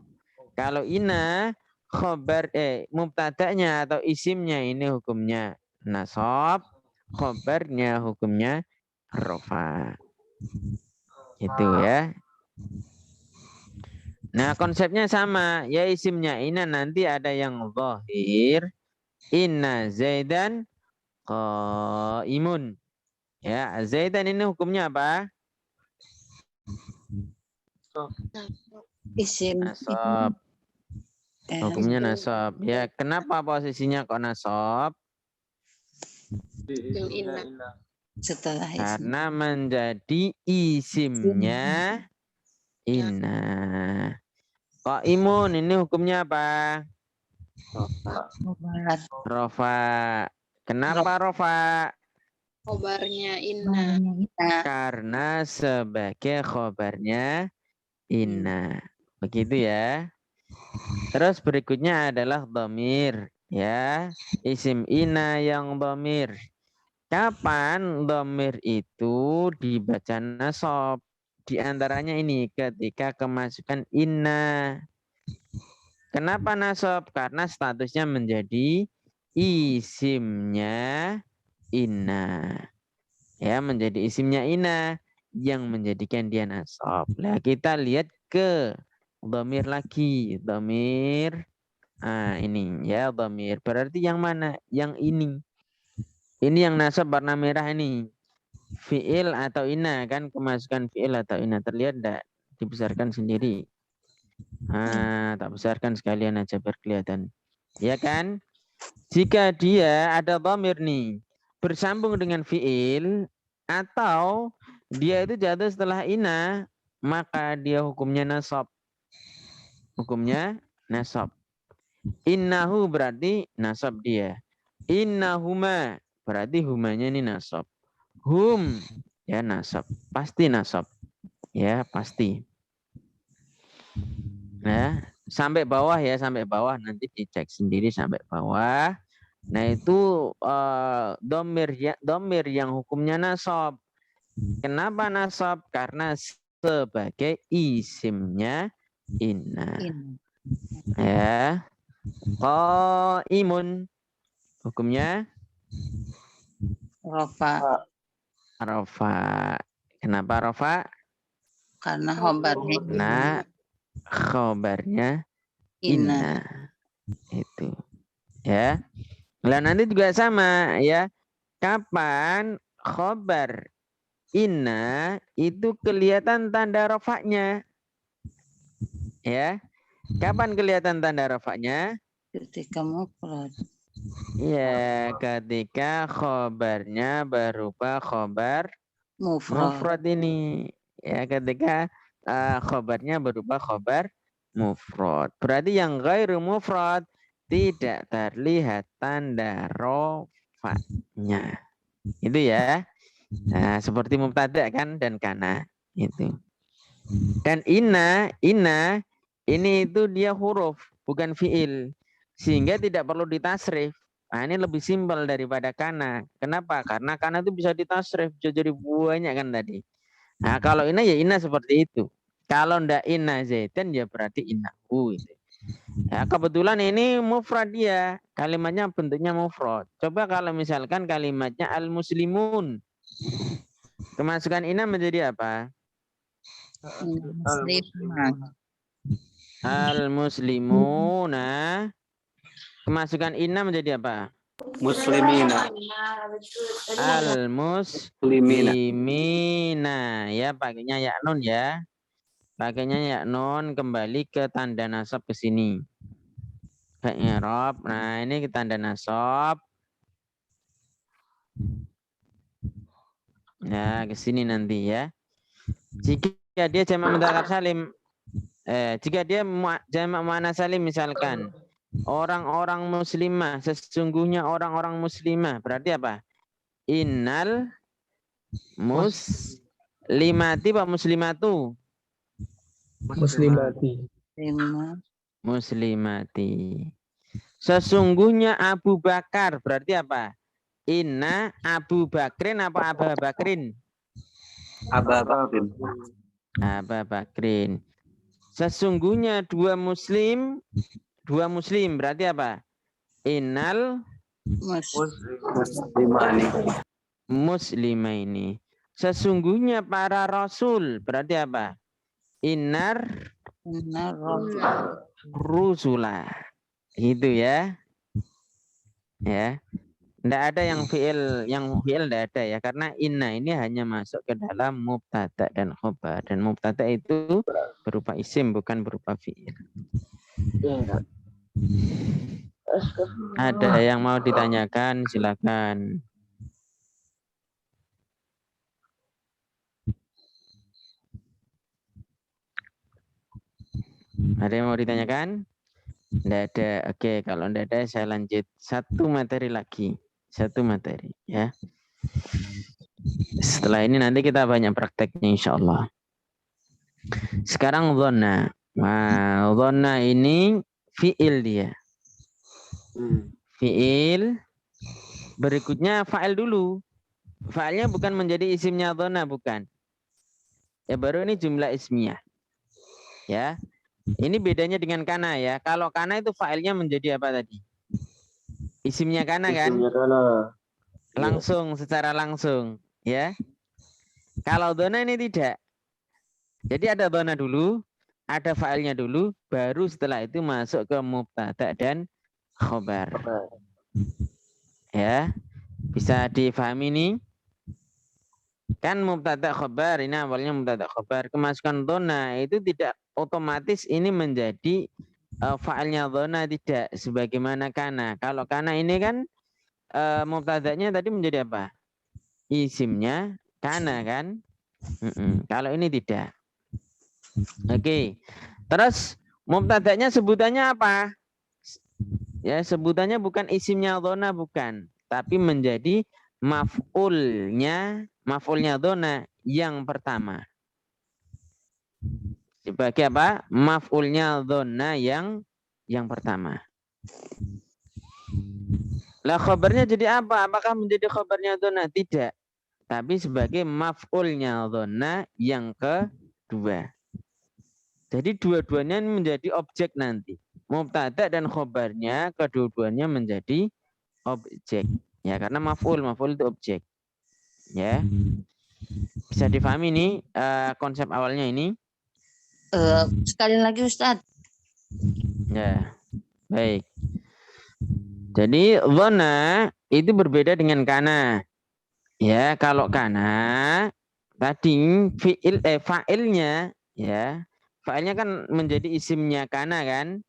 [SPEAKER 1] Kalau inna mubtada'nya atau isimnya ini hukumnya nasab, khobarnya hukumnya rofa. Itu ya. Nah, konsepnya sama. Ya isimnya inna nanti ada yang zahir. Inna Zaidan qaimun. Ya, Zaidan ini hukumnya apa?
[SPEAKER 2] Isim.
[SPEAKER 1] Nasab. Hukumnya nasab. Ya, kenapa posisinya kok nasab?
[SPEAKER 2] Setelah isim.
[SPEAKER 1] Karena menjadi isimnya inna. Qaimun ini hukumnya apa?
[SPEAKER 2] Khobar.
[SPEAKER 1] Rofa. Kenapa rofa?
[SPEAKER 6] Khobarnya inna.
[SPEAKER 2] Nah,
[SPEAKER 1] Karena sebagai khobarnya inna. Begitu ya. Terus berikutnya adalah dhamir. Ya. Isim inna yang dhamir. Kapan dhamir itu dibaca nasab? Di antaranya ini ketika kemasukan inna. Kenapa nasab? Karena statusnya menjadi isimnya inna. Ya, menjadi isimnya inna yang menjadikan dia nasab. Nah, kita lihat ke dhamir lagi. Dhamir. Ini ya dhamir. Berarti yang mana? Yang ini. Ini yang nasab warna merah ini. Fi'il atau inna kan, kemasukan fi'il atau inna terlihat enggak? Dibesarkan sendiri. Tak besarkan sekalian aja biar kelihatan. Ya kan? Jika dia ada dhamir nih bersambung dengan fi'il atau dia itu jatuh setelah inna, maka dia hukumnya nasab. Hukumnya nasab. Innahu berarti nasab dia. Innahuma berarti humanya ini nasab. Hum ya nasab, pasti nasab. Ya, pasti. Nah, sampai bawah ya, sampai bawah nanti dicek sendiri sampai bawah. Nah, itu domir yang hukumnya nasab. Kenapa nasab? Karena sebagai isimnya inna. Ya. Qaimun hukumnya
[SPEAKER 2] rofa.
[SPEAKER 1] Rafa. Kenapa Rafa?
[SPEAKER 2] Karena khobarnya
[SPEAKER 1] Nah, khobarnya
[SPEAKER 2] inna.
[SPEAKER 1] inna. Itu. Ya. Nah, nanti juga sama ya. Kapan khobar inna itu kelihatan tanda rofaknya. Ya. Kapan kelihatan tanda rofaknya?
[SPEAKER 2] Ketika mufrad.
[SPEAKER 1] Ya, ketika khobarnya berupa khobar mufrad ini. Ya, ketika khobarnya berupa khobar mufrad. Berarti yang ghairu mufrad tidak terlihat tanda rofaknya. Itu ya. Nah, seperti mubtada kan dan kana itu. Dan inna ini itu dia huruf bukan fiil sehingga tidak perlu ditasrif. Nah, ini lebih simpel daripada kana. Kenapa? Karena kana itu bisa ditasrif jadi banyak kan tadi. Nah, kalau inna ya inna seperti itu. Kalau ndak inna zaitan ya berarti innahu gitu. Ya, kebetulan ini mufrad dia, kalimatnya bentuknya mufrad. Coba kalau misalkan kalimatnya al-muslimun. Kemasukan inna menjadi apa? Al-muslimuna. Kemasukan inna menjadi apa?
[SPEAKER 5] Muslimina.
[SPEAKER 1] Al-muslimina. Ya, pakainya ya nun ya. Pakainya ya nun kembali ke tanda nasab ke sini. Ke i'rab. Nah, ini ke tanda nasab. Ya, ke sini nanti ya. Jika dia jamak mudzakkar salim, jika dia jamak muannas salim misalkan orang-orang muslimah, sesungguhnya orang-orang muslimah, berarti apa? Innal muslimati wa muslimatu. Muslimati. Sesungguhnya Abu Bakar, berarti apa? Inna Abu Bakrin apa Abu Bakrin?
[SPEAKER 5] Aba Bakrin.
[SPEAKER 1] Abu Bakrin. Sesungguhnya dua muslim berarti apa? Innal muslimaini. Sesungguhnya para rasul berarti apa? Innar rusula. Itu ya. Ya. Tidak ada yang fi'il tidak ada ya, karena inna ini hanya masuk ke dalam mubtada dan khobar, dan mubtada itu berupa isim bukan berupa fi'il. Ada yang mau ditanyakan silakan. Ada yang mau ditanyakan? Nggak ada. Oke, kalau nggak ada saya lanjut satu materi lagi. Satu materi ya. Setelah ini nanti kita banyak prakteknya insya Allah. Sekarang dhonna. Nah, dhonna ini fiil dia. Fiil. Berikutnya fa'il dulu. Fa'ilnya bukan menjadi isimnya dhonna, bukan. Ya baru ini jumlah ismiyah. Ya. Ini bedanya dengan kana ya. Kalau kana itu fa'ilnya menjadi apa tadi? Isimnya kana kan?
[SPEAKER 7] Isimnya kana.
[SPEAKER 1] Langsung, secara langsung. Ya. Kalau dhonna ini tidak. Jadi ada dhonna dulu, ada fa'ilnya dulu, baru setelah itu masuk ke mubtada dan khobar. Ya. Bisa difahami nih? Kan mubtada khobar, ini awalnya mubtada khobar. Kemasukan dhonna itu tidak otomatis ini menjadi fa'ilnya dhonna, tidak. Sebagaimana kana. Kalau kana ini kan mubtadanya tadi menjadi apa? Isimnya kana kan? Kalau ini tidak. Oke. Terus mubtadanya sebutannya apa? Ya, sebutannya bukan isimnya dhonna, bukan. Tapi menjadi maf'ulnya dhonna yang pertama. Sebagai apa? Maf'ulnya dhonna yang pertama. Lah khabarnya jadi apa? Apakah menjadi khabarnya dhonna? Tidak. Tapi sebagai maf'ulnya dhonna yang kedua. Jadi dua-duanya menjadi objek nanti. Mubtada dan khabarnya kedua-duanya menjadi objek. Ya, karena maf'ul itu objek. Ya. Bisa difahami nih konsep awalnya ini?
[SPEAKER 2] Sekali lagi Ustadz.
[SPEAKER 1] Ya. Baik. Jadi dhonna itu berbeda dengan kana. Ya, kalau kana tadi fa'ilnya ya. Fa'ilnya kan menjadi isimnya kana kan?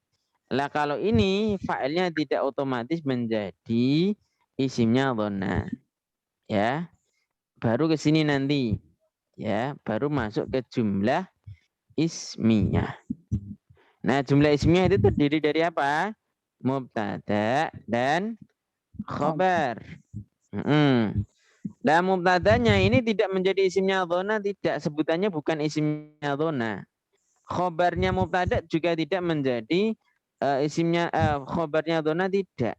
[SPEAKER 1] Lah kalau ini fa'ilnya tidak otomatis menjadi isimnya dhonna. Ya. Baru ke sini nanti. Ya, baru masuk ke jumlah ismiyah. Nah, jumlah ismiyah itu terdiri dari apa? Mubtada dan khobar. Nah, mubtadanya ini tidak menjadi isimnya dhonna, tidak. Sebutannya bukan isimnya dhonna. Khobarnya mubtada juga tidak menjadi isimnya khobarnya dhonna, tidak.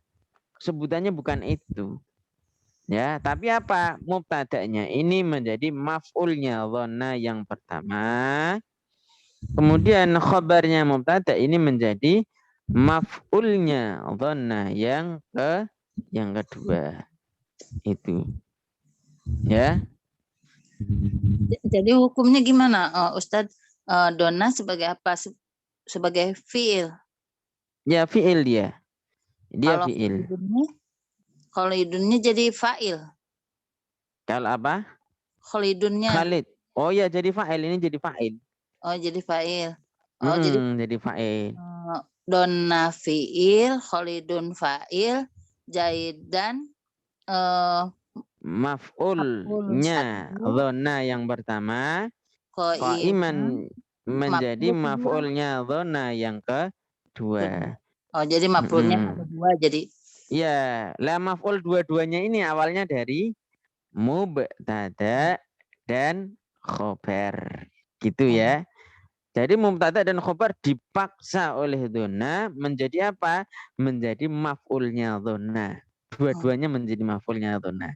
[SPEAKER 1] Sebutannya bukan itu. Ya, tapi apa? Mubtadanya ini menjadi maf'ulnya dhonna yang pertama. Kemudian khobarnya mubtada ini menjadi maf'ulnya dhonna yang kedua. Itu. Ya.
[SPEAKER 2] Jadi hukumnya gimana, Ustadz? Dhonna sebagai apa? Sebagai fiil.
[SPEAKER 1] Ya, fiil dia. Dia
[SPEAKER 2] Kalau
[SPEAKER 1] fiil.
[SPEAKER 2] kholidunnya jadi fa'il.
[SPEAKER 1] Kalau apa?
[SPEAKER 2] Kholidunnya.
[SPEAKER 1] Khalid. Oh ya, jadi fa'il, ini jadi fa'il.
[SPEAKER 2] Oh, jadi fa'il. Oh, jadi
[SPEAKER 1] fa'il.
[SPEAKER 2] Dhonna fiil, kholidun fa'il, jaidan
[SPEAKER 1] maf'ulnya dhonna yang pertama, qaiman menjadi maf'ulnya dhonna yang kedua.
[SPEAKER 2] Oh, jadi maf'ulnya kedua jadi.
[SPEAKER 1] Ya, lah maf'ul dua-duanya ini awalnya dari mubtada dan khobar. Gitu ya. Jadi mubtada dan khobar dipaksa oleh dhonna menjadi apa? Menjadi maf'ulnya dhonna. Dua-duanya menjadi maf'ulnya dhonna.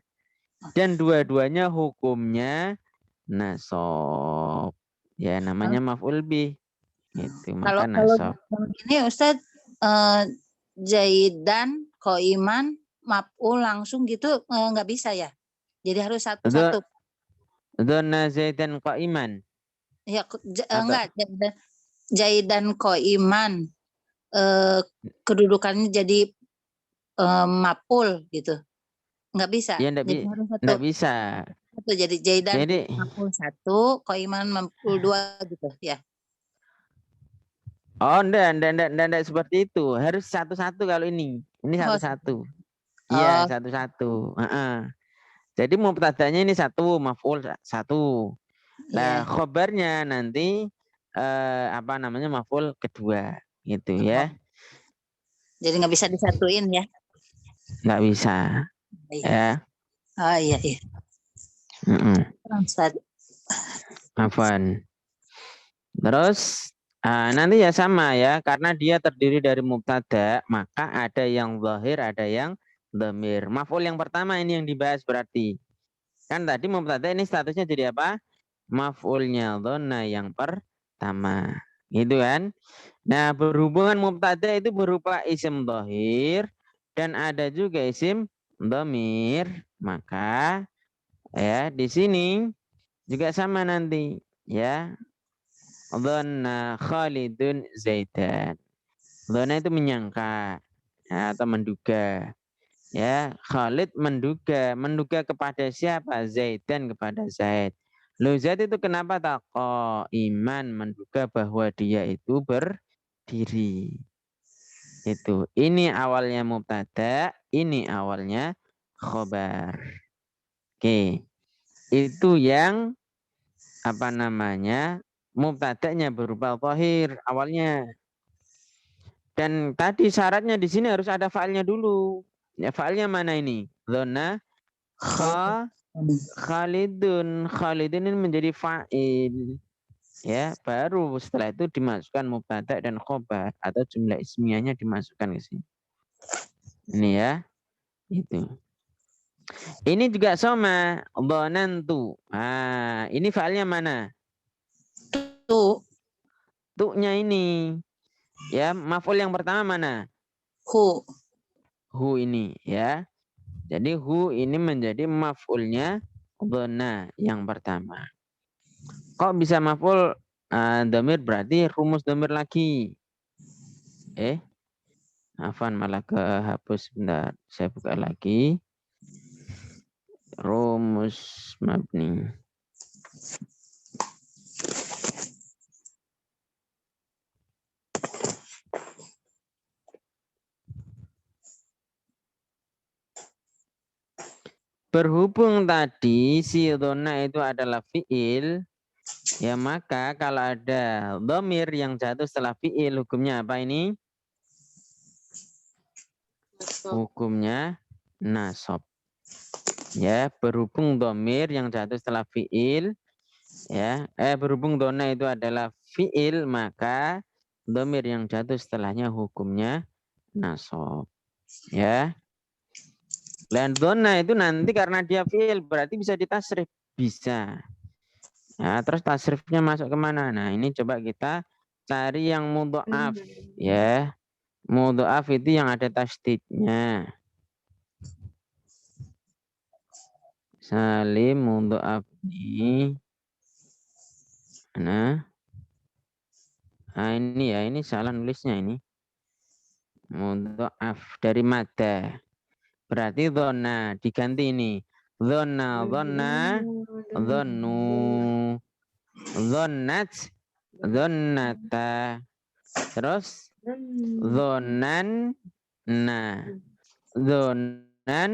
[SPEAKER 1] Dan dua-duanya hukumnya nasab. Ya, namanya maf'ul bih. Gitu, maka nasab.
[SPEAKER 2] Kalau ini Ustadz jaidan, qaiman, maf'ul langsung gitu nggak bisa ya? Jadi harus satu-satu.
[SPEAKER 1] Dhonna zaidan qaiman.
[SPEAKER 2] Ya, enggak. Jaidan qaiman kedudukannya jadi maf'ul gitu. Enggak bisa.
[SPEAKER 1] Ya, enggak bisa.
[SPEAKER 2] Satu, jadi jaidan maf'ul satu, qaiman maf'ul dua gitu ya.
[SPEAKER 1] Oh, enggak seperti itu. Harus satu-satu kalau ini. Ini satu-satu. Iya, satu-satu. Jadi mubtadanya ini satu, maf'ul satu. Nah, khobarnya nanti maf'ul kedua gitu ya.
[SPEAKER 2] Jadi nggak bisa disatuin ya.
[SPEAKER 1] Nggak bisa.
[SPEAKER 2] Iya.
[SPEAKER 1] Ya.
[SPEAKER 2] Oh iya iya. Ustaz.
[SPEAKER 1] Afwan. Terus nanti ya sama ya, karena dia terdiri dari mubtada, maka ada yang zahir, ada yang dhamir. Maf'ul yang pertama ini yang dibahas berarti. Kan tadi mubtada ini statusnya jadi apa? Maf'ulnya dhanna yang pertama. Gitu kan? Nah, berhubungan mubtada itu berupa isim zahir dan ada juga isim dhamir. Maka ya di sini juga sama nanti ya. Dhanna Khalidun Zaidan. Dhanna itu menyangka ya, atau menduga. Ya, Khalid menduga kepada siapa? Zaidan kepada Zaid. Loh, Zaid itu kenapa tak iman menduga bahwa dia itu berdiri. Itu. Ini awalnya mubtada, ini awalnya khobar. Oke. Itu yang apa namanya? Mubtada'nya berupa zahir awalnya. Dan tadi syaratnya di sini harus ada fa'ilnya dulu. Ya, fa'ilnya mana ini? Dhanna Khalidun. Khalidun ini menjadi fa'il. Ya, baru setelah itu dimasukkan mubtada dan khobar atau jumlah ismiyahnya dimasukkan ke sini. Ini ya. Itu. Ini juga sama. Dhanantu. Ah, ini fa'ilnya mana?
[SPEAKER 2] Tuh.
[SPEAKER 1] Tu'nya ini. Ya, maf'ul yang pertama mana?
[SPEAKER 2] Hu.
[SPEAKER 1] Hu ini ya. Jadi hu ini menjadi maf'ulnya dhanna yang pertama. Kok bisa maf'ul dhamir berarti rumus dhamir lagi. Afan malah kehapus sebentar. Saya buka lagi. Rumus mabni. Berhubung tadi si dhanna itu adalah fi'il, ya maka kalau ada dhamir yang jatuh setelah fi'il, hukumnya apa ini? Hukumnya nasab. Ya, berhubung dhamir yang jatuh setelah fi'il, ya, berhubung dhanna itu adalah fi'il, maka dhamir yang jatuh setelahnya hukumnya nasab. Ya. Dan dhanna itu nanti karena dia fi'il berarti bisa ditasrif, bisa. Nah, terus tasrifnya masuk kemana? Nah, ini coba kita cari yang mudha'af, ya. Mudha'af itu yang ada tasdidnya. Salim mudha'af ini. Nah, ini ya, ini salah nulisnya ini. Mudha'af dari madda. Berarti dhanna diganti ini. Dhanna, dhannu, dhannat, dhannata. Terus dhonan, dhonan,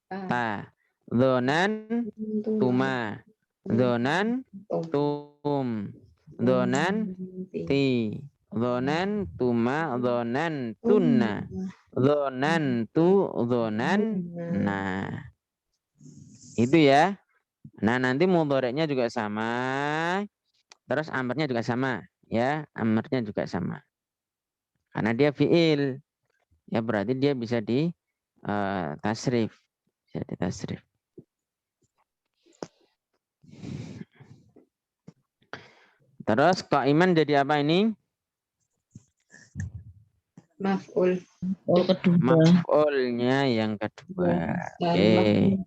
[SPEAKER 1] ta. Dhonan, tuma. Dhonan, tum. Dhonan, ti. Dhonan, tuma. Dhonan, tunna. Dhonan, tu. Dhonan, nah. Itu ya. Nah, nanti mudhari'nya juga sama. Terus amarnya juga sama. Ya, amarnya juga sama. Karena dia fi'il. Ya, berarti dia bisa di tasrif. Bisa ditasrif. Terus qaiman jadi apa ini?
[SPEAKER 6] Maf'ul.
[SPEAKER 1] Maf'ulnya yang kedua. Oke.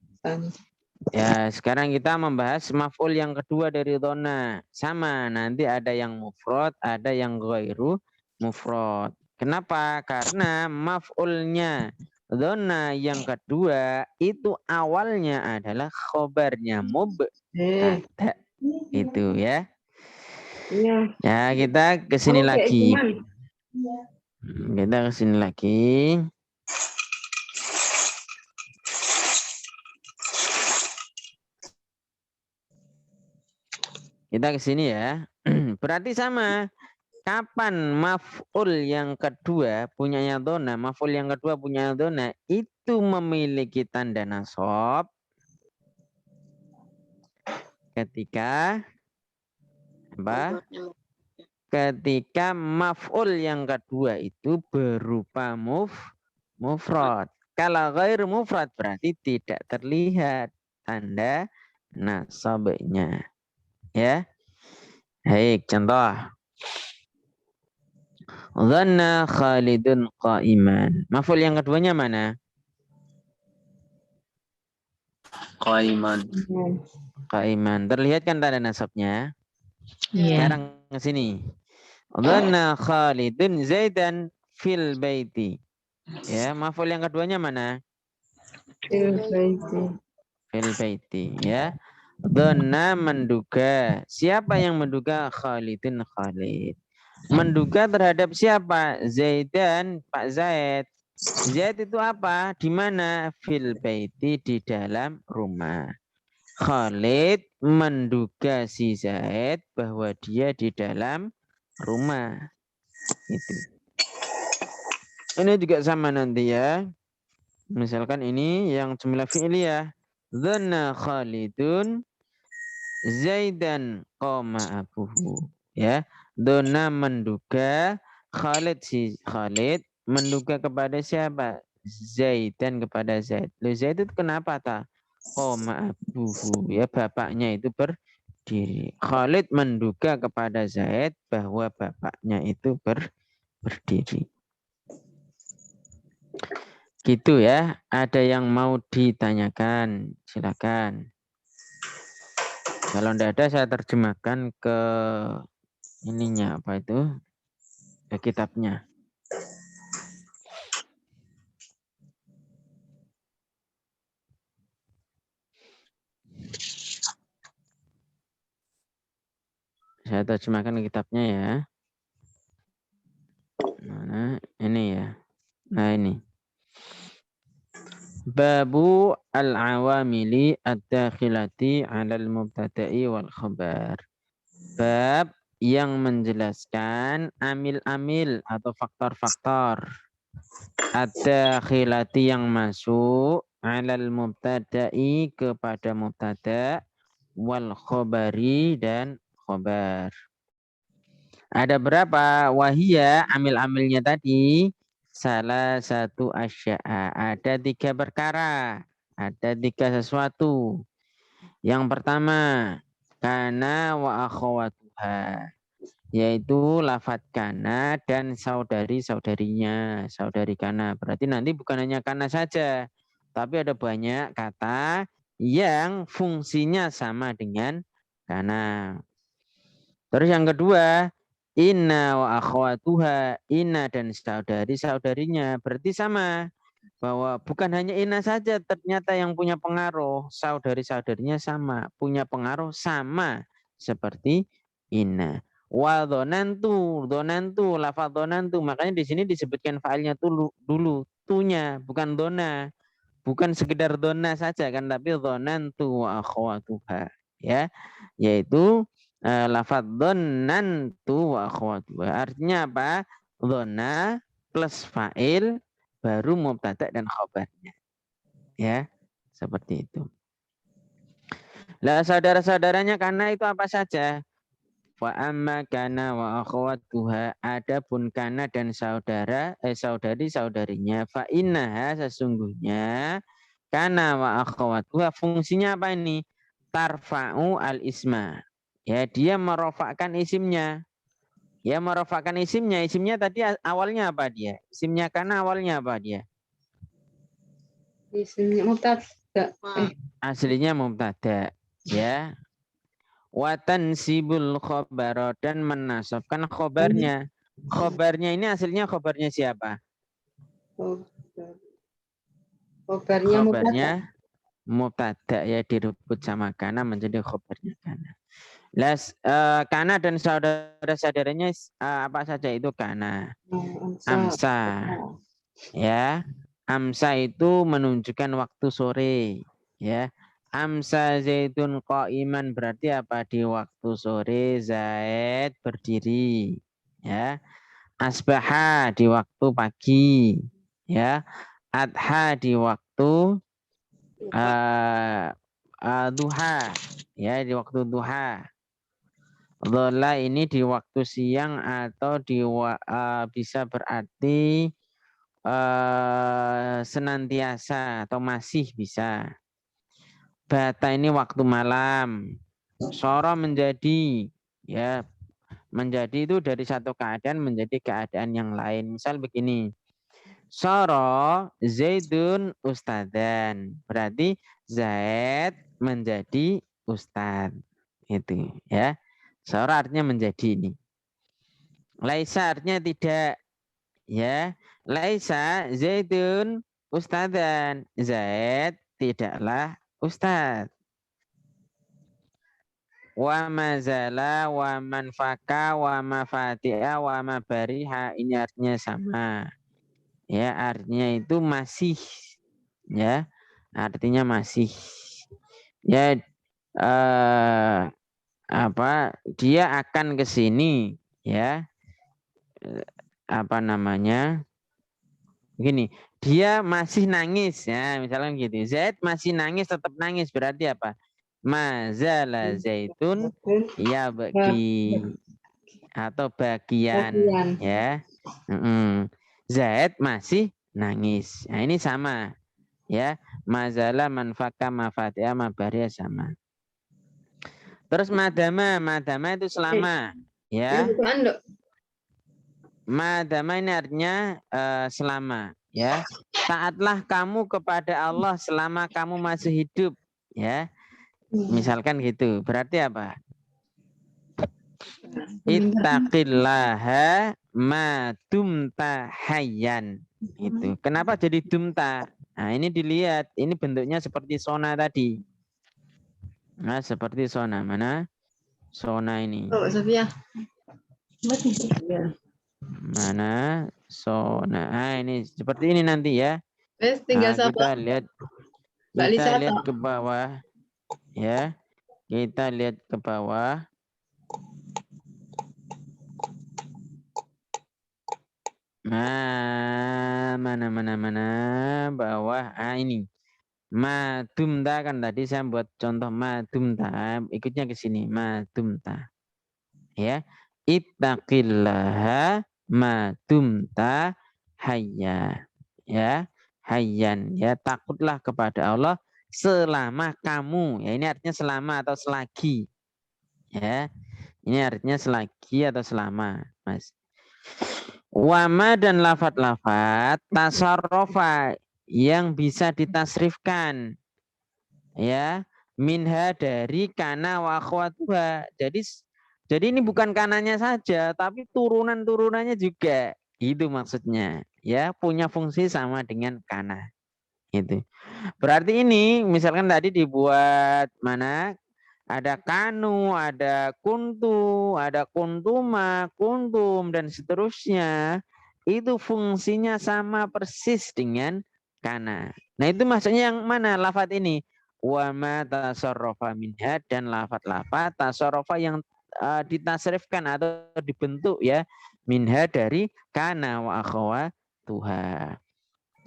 [SPEAKER 1] Ya, sekarang kita membahas maf'ul yang kedua dari dhanna. Sama, nanti ada yang mufrad, ada yang ghairu mufrad. Kenapa? Karena maf'ulnya dhanna yang kedua itu awalnya adalah khobarnya mubtada. Itu ya. Ya, kita ke sini lagi. Kita ke sini lagi. Kita ke sini ya. Berarti sama. kapan maf'ul yang kedua punyanya dona, maf'ul yang kedua punya dona itu memiliki tanda nasab ketika apa? Ketika maf'ul yang kedua itu berupa mufrad. Kalau ghair mufrad berarti tidak terlihat tanda nasabnya. Ya. Baik, contoh. Dhanna Khalidun qa'iman. Maf'ul yang keduanya mana?
[SPEAKER 5] Qaiman.
[SPEAKER 1] Qa'iman. Terlihat kan tanda nasabnya?
[SPEAKER 8] Iya.
[SPEAKER 1] Sekarang ke sini. Dhanna Khalidun Zaidan fil baiti. Ya, maf'ul yang keduanya mana? Fil baiti, ya. Dhanna menduga. Siapa yang menduga? Khalidun Khalid. Menduga terhadap siapa? Zaidan, Pak Zaid. Zaid itu apa? Di mana? Fil baiti, di dalam rumah. Khalid menduga si Zaid bahwa dia di dalam rumah. Itu. Ini juga sama nanti ya. Misalkan ini yang jumlah fi'liyah. Dhanna Khalidun Zaidan qama abuhu. Ya. Dhanna menduga Khalid si Khalid menduga kepada siapa? Zaidan kepada Zaid. Loh, Zaid itu kenapa tak? Qama abuhu. Ya, bapaknya itu berdiri. Khalid menduga kepada Zaid bahwa bapaknya itu berdiri. Gitu ya. Ada yang mau ditanyakan? Silakan. Kalau tidak ada saya terjemahkan ke ininya apa itu? Ke kitabnya. Saya terjemahkan ke kitabnya ya. Mana? Ini ya. Nah ini. Babu al-awamili ad-dakhilati 'alal mubtada'i wal khabar. Bab yang menjelaskan amil-amil atau faktor-faktor ad-dakhilati yang masuk 'alal mubtada'i kepada mubtada wal khabari dan khabar. Ada berapa? Wahia amil-amilnya tadi salah satu asya'a. Ada 3 perkara. Ada 3 sesuatu. Yang pertama, kana wa akhawatuha. Yaitu lafadz kana dan saudari-saudarinya. Saudari kana. Berarti nanti bukan hanya kana saja. Tapi ada banyak kata yang fungsinya sama dengan kana. Terus yang kedua, inna wa akhwatuha, inna dan saudari-saudarinya. Berarti sama. Bahwa bukan hanya inna saja ternyata yang punya pengaruh. Saudari-saudarinya sama. Punya pengaruh sama. Seperti inna. Wa dhonantu, lafaz dhonantu. Makanya di sini disebutkan fa'ilnya dulu. Tunya, bukan dhona. Bukan sekedar dhona saja kan. Tapi dhonantu wa akhwatuha. Ya, yaitu lafadz dhonnantu wa akhwatuha. Artinya apa? Dhonna plus fa'il baru mubtada dan khabarnya. Ya, seperti itu. Lah saudara-saudaranya karena itu apa saja? Wa amma kana wa akhwatuha, adapun kana dan saudari-saudarinya, fa innaha sesungguhnya kana wa akhwatuha fungsinya apa ini? Tarfa'u al-isma. Ya, dia merofakkan isimnya. Ya, merofakkan isimnya. Isimnya tadi awalnya apa dia? Isimnya karena awalnya apa dia?
[SPEAKER 8] Isimnya mubtada.
[SPEAKER 1] Aslinya mubtada. Ya. Watan sibul khobar dan menasabkan khobarnya. Khobarnya ini aslinya khobarnya siapa? Khobarnya mubtada ya direbut sama kana menjadi khobarnya kana. Kana dan saudara-saudaranya apa saja itu kana. Amsa. Ya. Amsa itu menunjukkan waktu sore. Ya. Amsa Zaidun qa'iman berarti apa? Di waktu sore Zaid berdiri. Ya. Asbaha di waktu pagi, ya. Adha di waktu duha, ya, di waktu duha. Dhola ini di waktu siang atau bisa berarti senantiasa atau masih bisa. Bata ini waktu malam. Soro menjadi, ya, menjadi itu dari satu keadaan menjadi keadaan yang lain. Misal begini, Soro Zaidun Ustadan, berarti Zaid menjadi Ustad. Itu, ya. Soro artinya menjadi ini. Laisa artinya tidak, ya. Laisa Zaidun Ustadan, Zaid tidaklah Ustad. Wa mazala wa manfaka wa mafatiha wa mabariha, ini artinya sama. Ya, artinya itu masih, ya. Artinya masih. Ya, dia akan ke sini, ya. Apa namanya? Gini, dia masih nangis, ya, misalnya gitu. Zaid masih nangis, tetap nangis, berarti apa? Mazala zaitun ya bagi atau bagian, ya. Zaid masih nangis. Nah, ini sama, ya. Mazala manfaka mafatiha mabariya sama. Terus madama itu selama, ya. Madama ini artinya selama, ya. Taatlah kamu kepada Allah selama kamu masih hidup, ya. Misalkan gitu. Berarti apa? Ittaqillaha ma dumta hayyan. Itu. Kenapa jadi dumta? Nah, ini dilihat, ini bentuknya seperti sona tadi. Nah, seperti sona. Mana? Sona ini.
[SPEAKER 8] Oh, Sofia.
[SPEAKER 1] Mana? Sona. Nah, ini seperti ini nanti, ya.
[SPEAKER 8] Tinggal
[SPEAKER 1] Nah, kita lihat
[SPEAKER 8] Lisa,
[SPEAKER 1] ke bawah, ya. Kita lihat ke bawah. Mana bawah. Ini. Madumta kan tadi saya buat contoh madumta, ikutnya ke sini madumta. Ya. Ittaqillaha madumta hayya. Ya. Hayyan, ya, takutlah kepada Allah selama kamu. Ya, ini artinya selama atau selagi. Ya. Ini artinya selagi atau selama, Mas. Wama dan lafat-lafat tasarrofa yang bisa ditasrifkan, ya, minha dari kana wa akhwatuha. Jadi ini bukan kananya saja, tapi turunan-turunannya juga. Itu maksudnya, ya, punya fungsi sama dengan kana. Itu. Berarti ini misalkan tadi dibuat mana? Ada kanu, ada kuntu, ada kuntuma, kuntum, dan seterusnya. Itu fungsinya sama persis dengan kana. Nah, itu maksudnya yang mana lafaz ini? Wa ma tasarrafa minha, dan lafaz-lafaz tasarrafa yang ditasrifkan atau dibentuk, ya, minha dari kana wa akhawatuha.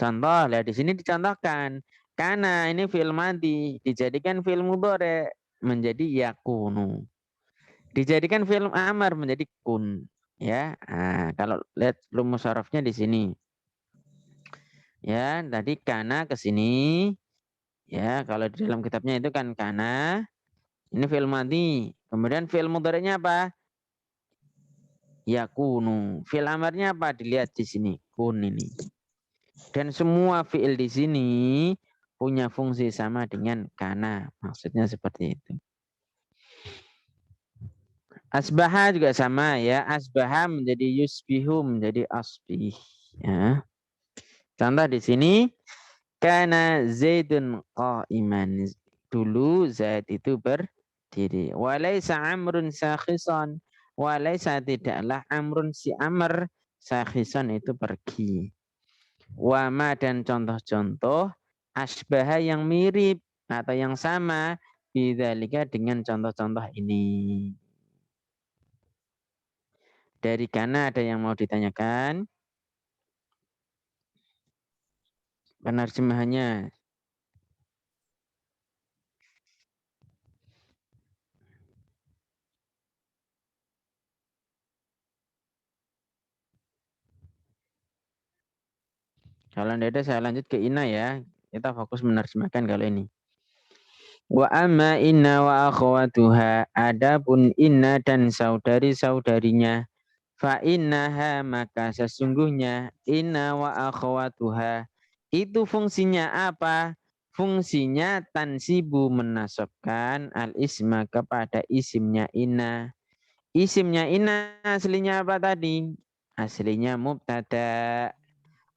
[SPEAKER 1] Contoh, lihat di sini dicontohkan. Kana ini fi'il madhi, dijadikan fi'il mudhari menjadi yakunu. Dijadikan fi'il amar menjadi kun, ya. Nah, kalau lihat rumus sarafnya di sini. Ya, tadi kana ke sini. Ya, kalau di dalam kitabnya itu kan kana. Ini fi'il madhi. Kemudian fi'il mudhari'nya apa? Yakunu. Fi'il amarnya apa? Dilihat di sini, kun ini. Dan semua fi'il di sini punya fungsi sama dengan kana. Maksudnya seperti itu. Asbaha juga sama, ya. Asbaha menjadi yusbihu menjadi asbih. Ya. Contoh di sini, kana Zaidun qa'iman. Dulu Zaid itu berdiri. Walaysa Amrun sakhisan. Walaysa tidaklah Amrun si Amr sakhisan itu pergi. Wama dan contoh-contoh asbaha yang mirip atau yang sama bidzalika dengan contoh-contoh ini. Dari kana ada yang mau ditanyakan? Penerjemahannya. Kalau tidak ada saya lanjut ke Ina ya. Kita fokus menerjemahkan kalau ini. Wa amma inna wa akhwatuha, adapun inna dan saudari-saudarinya, fa innaha maka sesungguhnya inna wa akhwatuha itu fungsinya apa? Fungsinya tansibu menasabkan al-isma kepada isimnya inna. Isimnya inna aslinya apa tadi? Aslinya mubtada.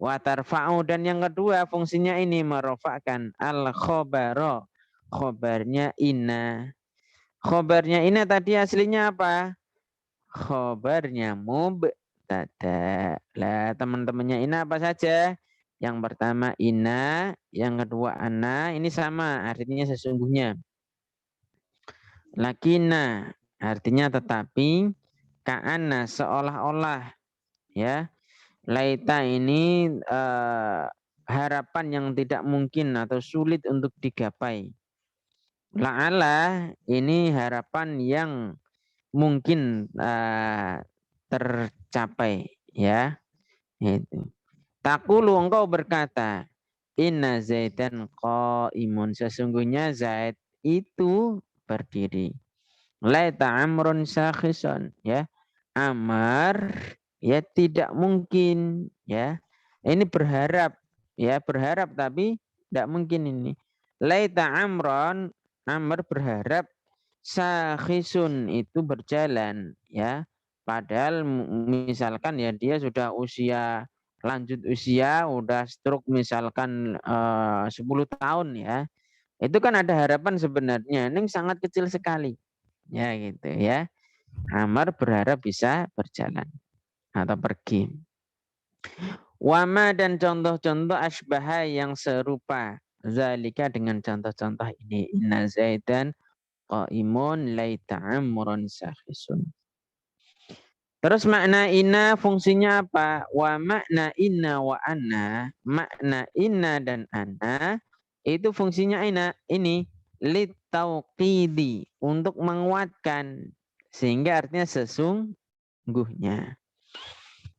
[SPEAKER 1] Wa tarfa'u dan yang kedua fungsinya ini merofakkan al-khobaro. Khobarnya inna. Khobarnya inna tadi aslinya apa? Khobarnya mubtada. Lah teman-temannya inna apa saja? Yang pertama inna, yang kedua anna. Ini sama artinya sesungguhnya. Lakina artinya tetapi, ka'anna seolah-olah ya. Laita ini harapan yang tidak mungkin atau sulit untuk digapai. La'ala ini harapan yang mungkin tercapai ya. Itu. Taqulu engkau berkata, inna Zaidan qaimun, sesungguhnya Zaid itu berdiri. Laita amrun sakhisun ya. Amar ya tidak mungkin ya. Ini berharap ya, berharap tapi tidak mungkin ini. Laita amron, Amr berharap sakhisun itu berjalan ya. Padahal misalkan ya dia sudah usia lanjut usia, udah stroke misalkan 10 tahun ya. Itu kan ada harapan sebenarnya, ini sangat kecil sekali. Ya gitu ya. Amr berharap bisa berjalan atau pergi. Wama dan contoh-contoh asbaha yang serupa zalika dengan contoh-contoh ini. Inna Zaidan qaimun laita amrun sakhisun. Terus makna inna fungsinya apa? Wa makna inna wa anna, makna inna dan anna itu fungsinya ini litauqidi, untuk menguatkan, sehingga artinya sesungguhnya.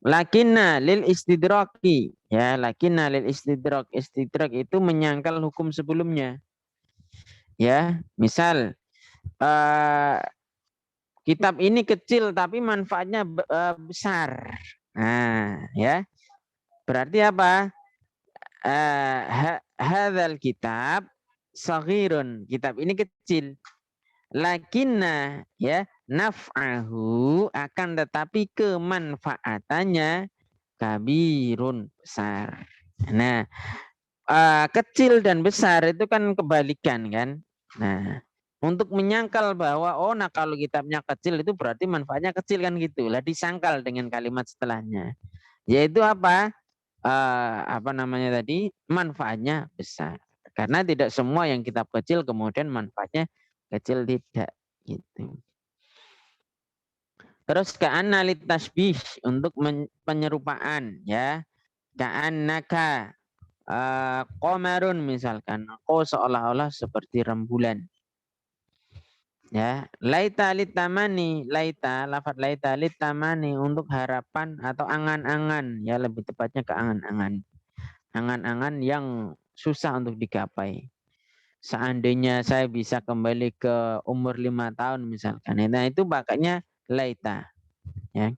[SPEAKER 1] Lakinna lil istidraki ya, lakinna lil istidrak. Istidrak itu menyangkal hukum sebelumnya. Ya, misal kitab ini kecil tapi manfaatnya besar. Nah, ya. Berarti apa? Hadzal kitab saghirun. Kitab ini kecil. Lakinna ya naf'ahu, akan tetapi kemanfaatannya kabirun, besar. Nah, kecil dan besar itu kan kebalikan kan. Nah, untuk menyangkal bahwa nah kalau kitabnya kecil itu berarti manfaatnya kecil kan gitu. Lah disangkal dengan kalimat setelahnya. Yaitu apa? Apa namanya tadi? Manfaatnya besar. Karena tidak semua yang kitab kecil kemudian manfaatnya kecil, tidak gitu. Terus ka'anna litasbih, untuk penyerupaan ya. Ka'annaka qamarun misalkan, kau seolah-olah seperti rembulan. Ya, laita litamani, laita, lafaz laita litamani untuk harapan atau angan-angan, ya lebih tepatnya ke angan-angan. Angan-angan yang susah untuk digapai. Seandainya saya bisa kembali ke umur 5 tahun misalkan. Nah, itu makanya laita. Ya.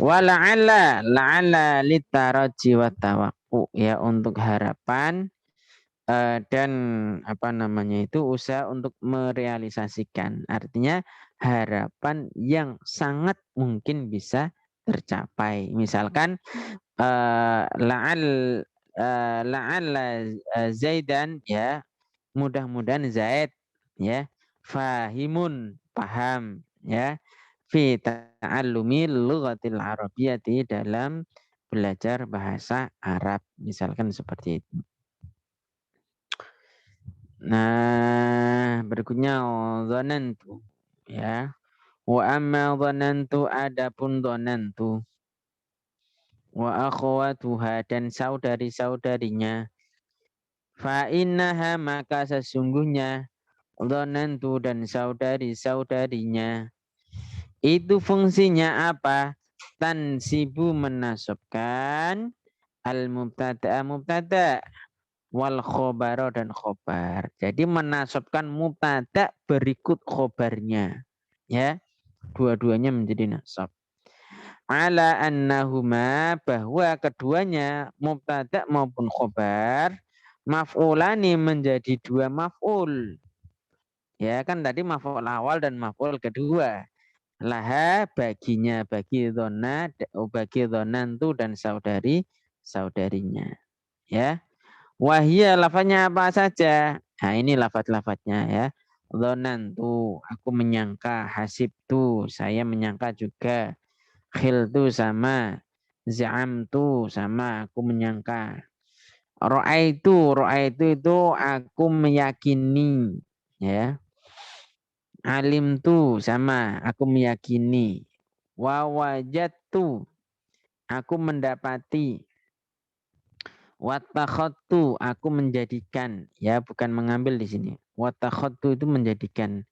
[SPEAKER 1] Wa la'alla litaraji wa tawaqu, ya untuk harapan dan apa namanya itu usaha untuk merealisasikan. Artinya harapan yang sangat mungkin bisa tercapai. Misalkan la'alla Zaidan ya, mudah-mudahan Zaid ya fahimun, paham ya, fi ta'allumi lughatil arabiyyati, dalam belajar bahasa Arab, misalkan seperti itu. Nah, berikutnya zanantu ya. Wa amma dhanantu adapun dhanantu. Wa akhwatuha dan saudari-saudarinya. Fa innaha maka sesungguhnya dhanantu dan saudari-saudarinya. Itu fungsinya apa? Tansibu menasabkan al-mubtada wal khobaro dan khobar. Jadi menasabkan mubtada berikut khobarnya. Ya, dua-duanya menjadi nasab. Ala annahuma bahwa keduanya mubtada maupun khobar maf'ulani menjadi dua maf'ul. Ya kan tadi maf'ul awal dan maf'ul kedua. Laha baginya bagi dhonantu dan saudarinya. Ya. Wahia lafadznya apa saja? Nah ini lafadz-lafadznya ya. Dhonantu, aku menyangka. Hasibtu, saya menyangka juga. Khiltu sama. Za'amtu sama, aku menyangka. Ro'aitu itu aku meyakini. Ya. Alimtu sama, aku meyakini. Wawajatu, aku mendapati. Wattakhadtu, aku menjadikan, ya bukan mengambil di sini. Wattakhadtu itu menjadikan.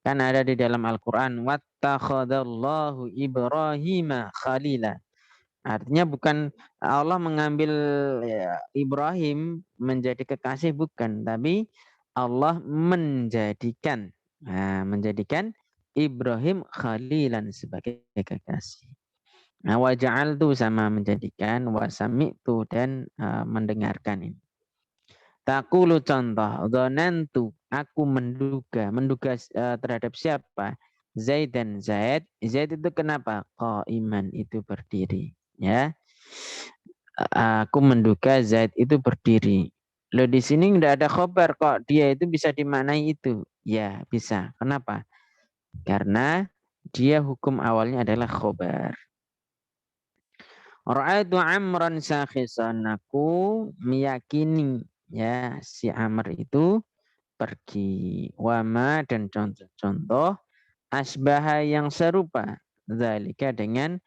[SPEAKER 1] Kan ada di dalam Al-Qur'an wattakhadallahu Ibrahima khalila. Artinya bukan Allah mengambil ya, Ibrahim menjadi kekasih bukan, tapi Allah menjadikan. Nah, menjadikan Ibrahim khalilan sebagai kekasih. Nah, waja'altu sama menjadikan, wasami'tu dan mendengarkan ini. Taqulu contoh, dhanantu, aku menduga terhadap siapa? Zaid dan Zaid. Zaid itu kenapa? Qa'iman itu berdiri, ya. Aku menduga Zaid itu berdiri. Loh di sini enggak ada khobar kok dia itu bisa dimaknai itu. Ya, bisa. Kenapa? Karena dia hukum awalnya adalah khobar. Ra'aitu Amran sakhisan, aku meyakini ya si Amr itu pergi. Wama dan contoh-contoh asbaha yang serupa. Zalika dengan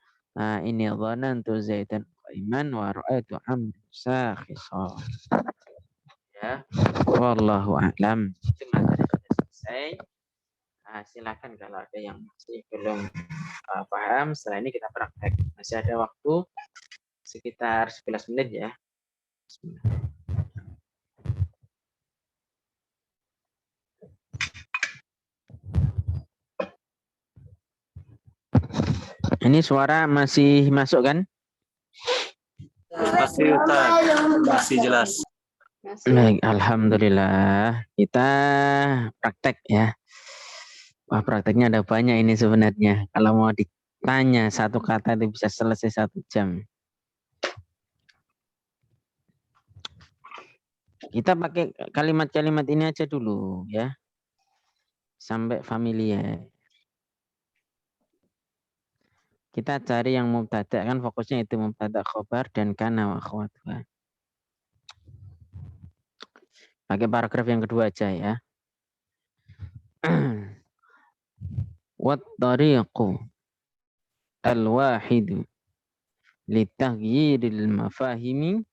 [SPEAKER 1] ini dhanantu Zaidan qa'iman wa ra'aitu Amran sakhisan. Ya, wallahu a'lam. Itu materi sudah selesai. Silakan kalau ada yang masih belum paham, setelah ini kita praktek. Masih ada waktu sekitar 11 menit ya. Ini suara masih masuk kan?
[SPEAKER 5] Masih Ustaz, masih jelas.
[SPEAKER 1] Baik, alhamdulillah. Kita praktek ya. Wah, prakteknya ada banyak ini sebenarnya. Kalau mau ditanya satu kata itu bisa selesai 1 jam. Kita pakai kalimat-kalimat ini aja dulu ya. Sampai familiar. Kita cari yang mubtada kan fokusnya itu mubtada khobar dan kana wa akhwatuha. Pakai paragraf yang kedua aja ya. Wat tariqu al-wahidu litaghyiril mafahimi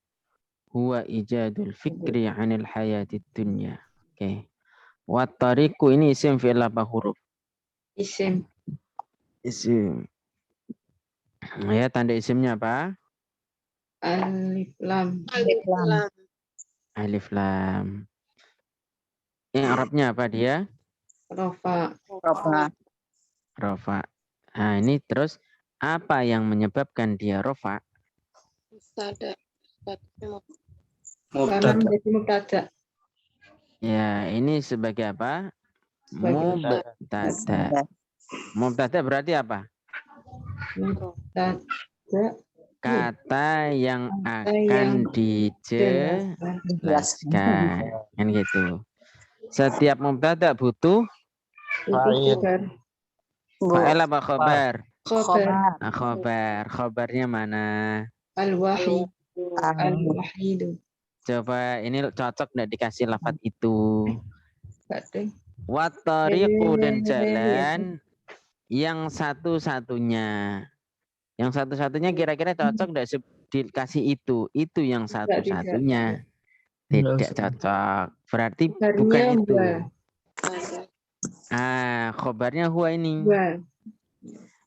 [SPEAKER 1] huwa ijadul fikri 'anil hayatid dunya. Oke. Wat tariqu ini isim fi'il apa huruf?
[SPEAKER 6] Isim.
[SPEAKER 1] Isim. Ya, tanda isimnya apa?
[SPEAKER 6] Alif lam.
[SPEAKER 1] Alif lam. Yang Arabnya apa dia?
[SPEAKER 6] Rofa.
[SPEAKER 1] Rofa. Nah, ini terus apa yang menyebabkan dia rofa?
[SPEAKER 6] Mubtada.
[SPEAKER 5] Mubtada.
[SPEAKER 6] Menjadi mubtada.
[SPEAKER 1] Ya, ini sebagai apa?
[SPEAKER 6] Sebagai
[SPEAKER 1] Mubtada. Mubtada berarti apa?
[SPEAKER 6] mubtada.
[SPEAKER 1] Kata yang akan dijelaskan. Kan gitu. Setiap mubtada butuh fa'il apa khobar?
[SPEAKER 6] Khobar.
[SPEAKER 1] Khobar. Khobarnya mana?
[SPEAKER 6] Al-wahid. Al-wahidu.
[SPEAKER 1] Coba ini cocok nggak dikasih lafaz itu?
[SPEAKER 6] Badai.
[SPEAKER 1] Wat tariqu dan jalan yang satu-satunya. Yang satu-satunya kira-kira cocok enggak dikasih itu? Itu yang satu-satunya. Tidak cocok. Berarti bukan itu. Khobarnya huwa ini.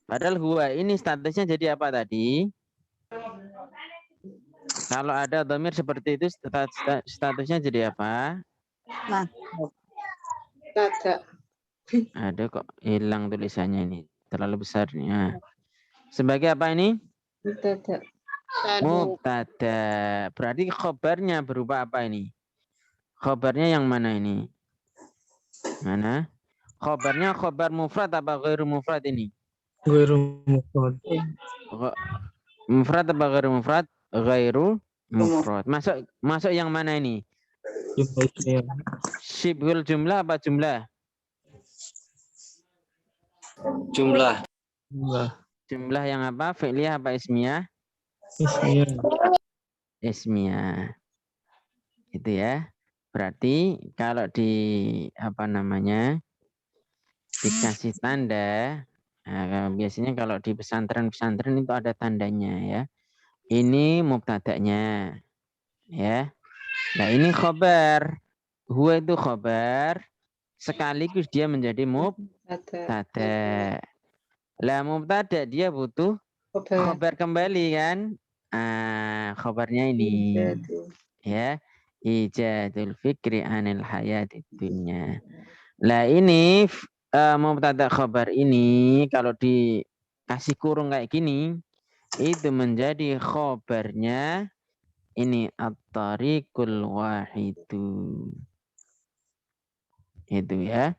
[SPEAKER 1] Padahal huwa ini statusnya jadi apa tadi? Kalau ada dhamir seperti itu statusnya jadi apa? Ada kok hilang tulisannya ini. Terlalu besar. Nah. Sebagai apa ini? Mubtada. Berarti khobarnya berupa apa ini? Khobarnya yang mana ini? Mana? Khobarnya khobar mufrad apa ghairu mufrad ini?
[SPEAKER 8] Ghairu mufrad.
[SPEAKER 1] Mufrad apa ghairu mufrad? Ghairu mufrad. Masuk yang mana ini? Syibhul jumlah apa jumlah?
[SPEAKER 5] Jumlah.
[SPEAKER 1] Jumlah yang apa? Fi'liyah apa ismiyah? Ismiyah. Itu ya. Berarti kalau di apa namanya? Dikasih tanda, biasanya kalau di pesantren-pesantren itu ada tandanya ya. Ini mubtada'nya. Ya. Nah, ini khobar. Huwa itu khobar sekaligus dia menjadi mubtada'. Lah mubtada dia butuh khobar kembali kan? Khobarnya ini ya, ijadul fikri anil hayatid dunya. Lah ini mubtada khobar ini kalau dikasih kurung kayak gini itu menjadi khobarnya ini at-tariqul wahidu. Itu ya.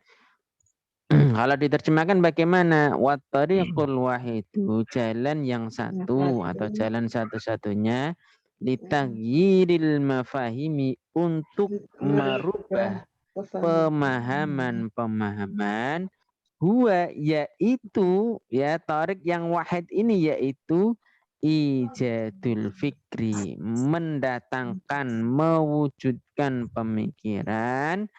[SPEAKER 1] Kalau diterjemahkan bagaimana? Wat-tariqul wahidu, jalan yang satu atau jalan satu-satunya litaghyiril mafahimi, untuk merubah pemahaman-pemahaman, huwa yaitu ya tariq yang wahid ini yaitu ijadul fikri, mendatangkan, mewujudkan pemikiran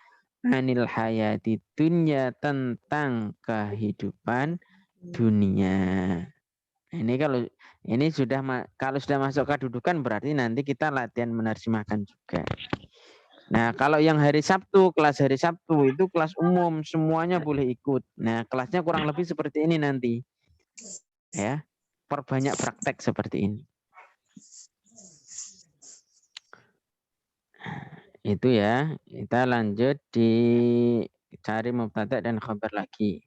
[SPEAKER 1] anil hayati dunya, tentang kehidupan dunia. Ini kalau ini kalau sudah masuk kedudukan berarti nanti kita latihan menerjemahkan juga. Nah, kalau yang hari Sabtu, kelas hari Sabtu itu kelas umum, semuanya boleh ikut. Nah, kelasnya kurang lebih seperti ini nanti. Ya. Perbanyak praktek seperti ini. Itu ya, kita lanjut di cari mubtada dan khabar lagi.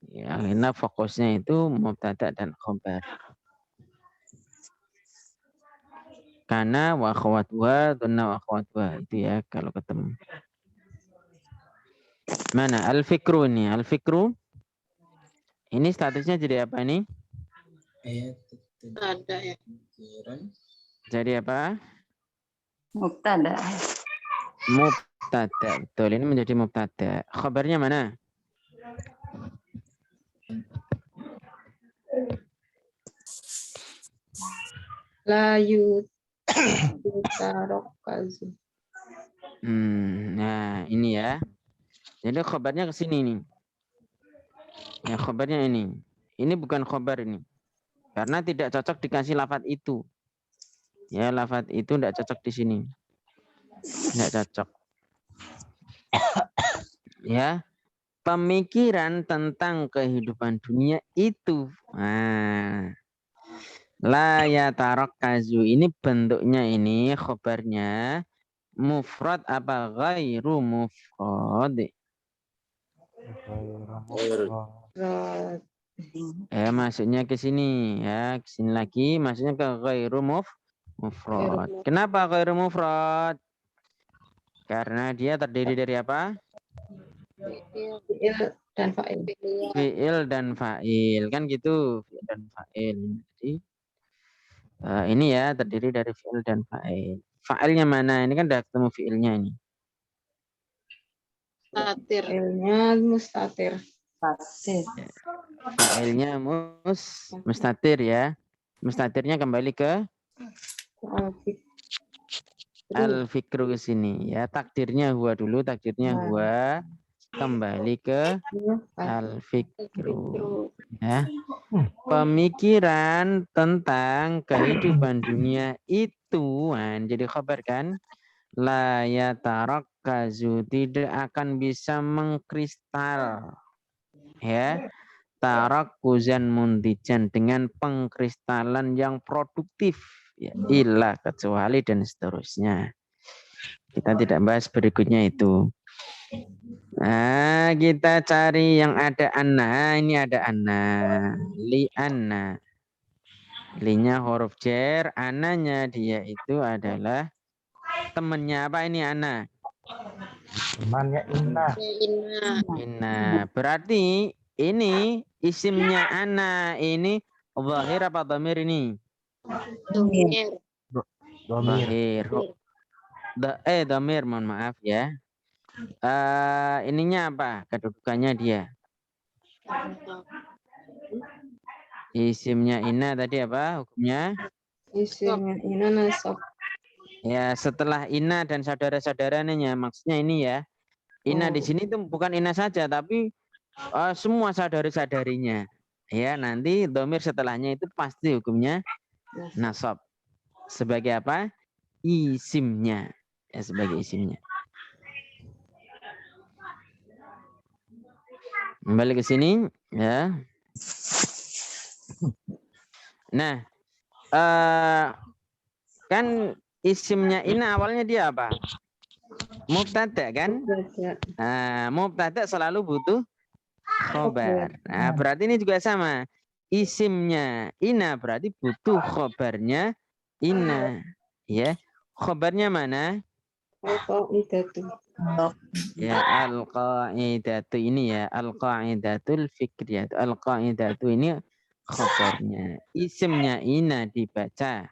[SPEAKER 1] Ya, karena fokusnya itu mubtada dan khabar. Kana wa akhwatuha, dunna wa akhwatuha, itu ya kalau ketemu. Mana al-fikru ini? Al-fikru ini statusnya jadi apa ini?
[SPEAKER 6] Ada ya.
[SPEAKER 1] Jadi apa?
[SPEAKER 2] Mubtada.
[SPEAKER 1] Mubtada. Betul, ini menjadi mubtada. Khabarnya mana?
[SPEAKER 6] La yutarokazu.
[SPEAKER 1] Nah, ini ya. Jadi khabarnya ke sini nih. Ya, khabarnya ini. Ini bukan khabar ini. Karena tidak cocok dikasih lafaz itu. Ya, lafaz itu tidak cocok di sini. Tidak cocok. Ya. Pemikiran tentang kehidupan dunia itu. Nah. La yatarakkazu, ini bentuknya ini khabarnya mufrad apa ghairu mufrad? Maksudnya ke sini ya, ke sini lagi maksudnya ke ghairu mufrad. Kenapa ghairu mufrad? Karena dia terdiri dari apa?
[SPEAKER 6] Fi'il dan fa'il.
[SPEAKER 1] Fi'il dan fa'il, kan gitu, fi'il dan fa'il. Jadi ini ya terdiri dari fi'il dan fa'il. Fa'ilnya mana? Ini kan udah ketemu fi'ilnya ini.
[SPEAKER 6] Mustatir. Fi'ilnya mustatir.
[SPEAKER 1] Fa'ilnya mustatir ya. Mustatirnya kembali ke al-fikru ke sini ya. Takdirnya huwa dulu, takdirnya huwa. kembali ke al-fikru. Ya. Pemikiran tentang kehidupan dunia itu, jadi khabar kan, la yatarakkazu, tidak akan bisa mengkristal, ya, tarakkuzan muntijan, dengan pengkristalan yang produktif, ya, illa, kecuali, dan seterusnya. Kita tidak bahas berikutnya itu. Nah, kita cari yang ada anna. Ini ada anna. Li anna. Linya huruf jar, ananya dia itu adalah temannya apa ini anna?
[SPEAKER 4] Temannya Inna.
[SPEAKER 6] Inna.
[SPEAKER 1] Inna. Berarti ini isimnya anna ini zahir apa dhamir ini?
[SPEAKER 6] Domir.
[SPEAKER 4] Domir.
[SPEAKER 1] Zahir. Dhamir, mohon maaf ya. Ininya apa? Kedudukannya dia. Isimnya Ina tadi apa hukumnya?
[SPEAKER 9] Isimnya Ina nasab.
[SPEAKER 1] Ya, setelah Ina dan saudara-saudaranya, maksudnya ini ya. Ina di sini tuh bukan Ina saja, tapi semua saudara-saudarinya. Ya, nanti dhamir setelahnya itu pasti hukumnya nasab. Sebagai apa? Isimnya. Ya, sebagai isimnya. Kembali ke sini, ya. Nah, kan isimnya Ina awalnya dia apa? Mubtada kan? Mubtada selalu butuh khobar. Nah, berarti ini juga sama. Isimnya Ina berarti butuh khobarnya Ina. Ya, khobarnya mana?
[SPEAKER 9] Al-Qaidatu.
[SPEAKER 1] Ya, al-qaidatu ini ya, al-qaidatul fikriyah. Al-qaidatu ini khobarnya. Isimnya Ina dibaca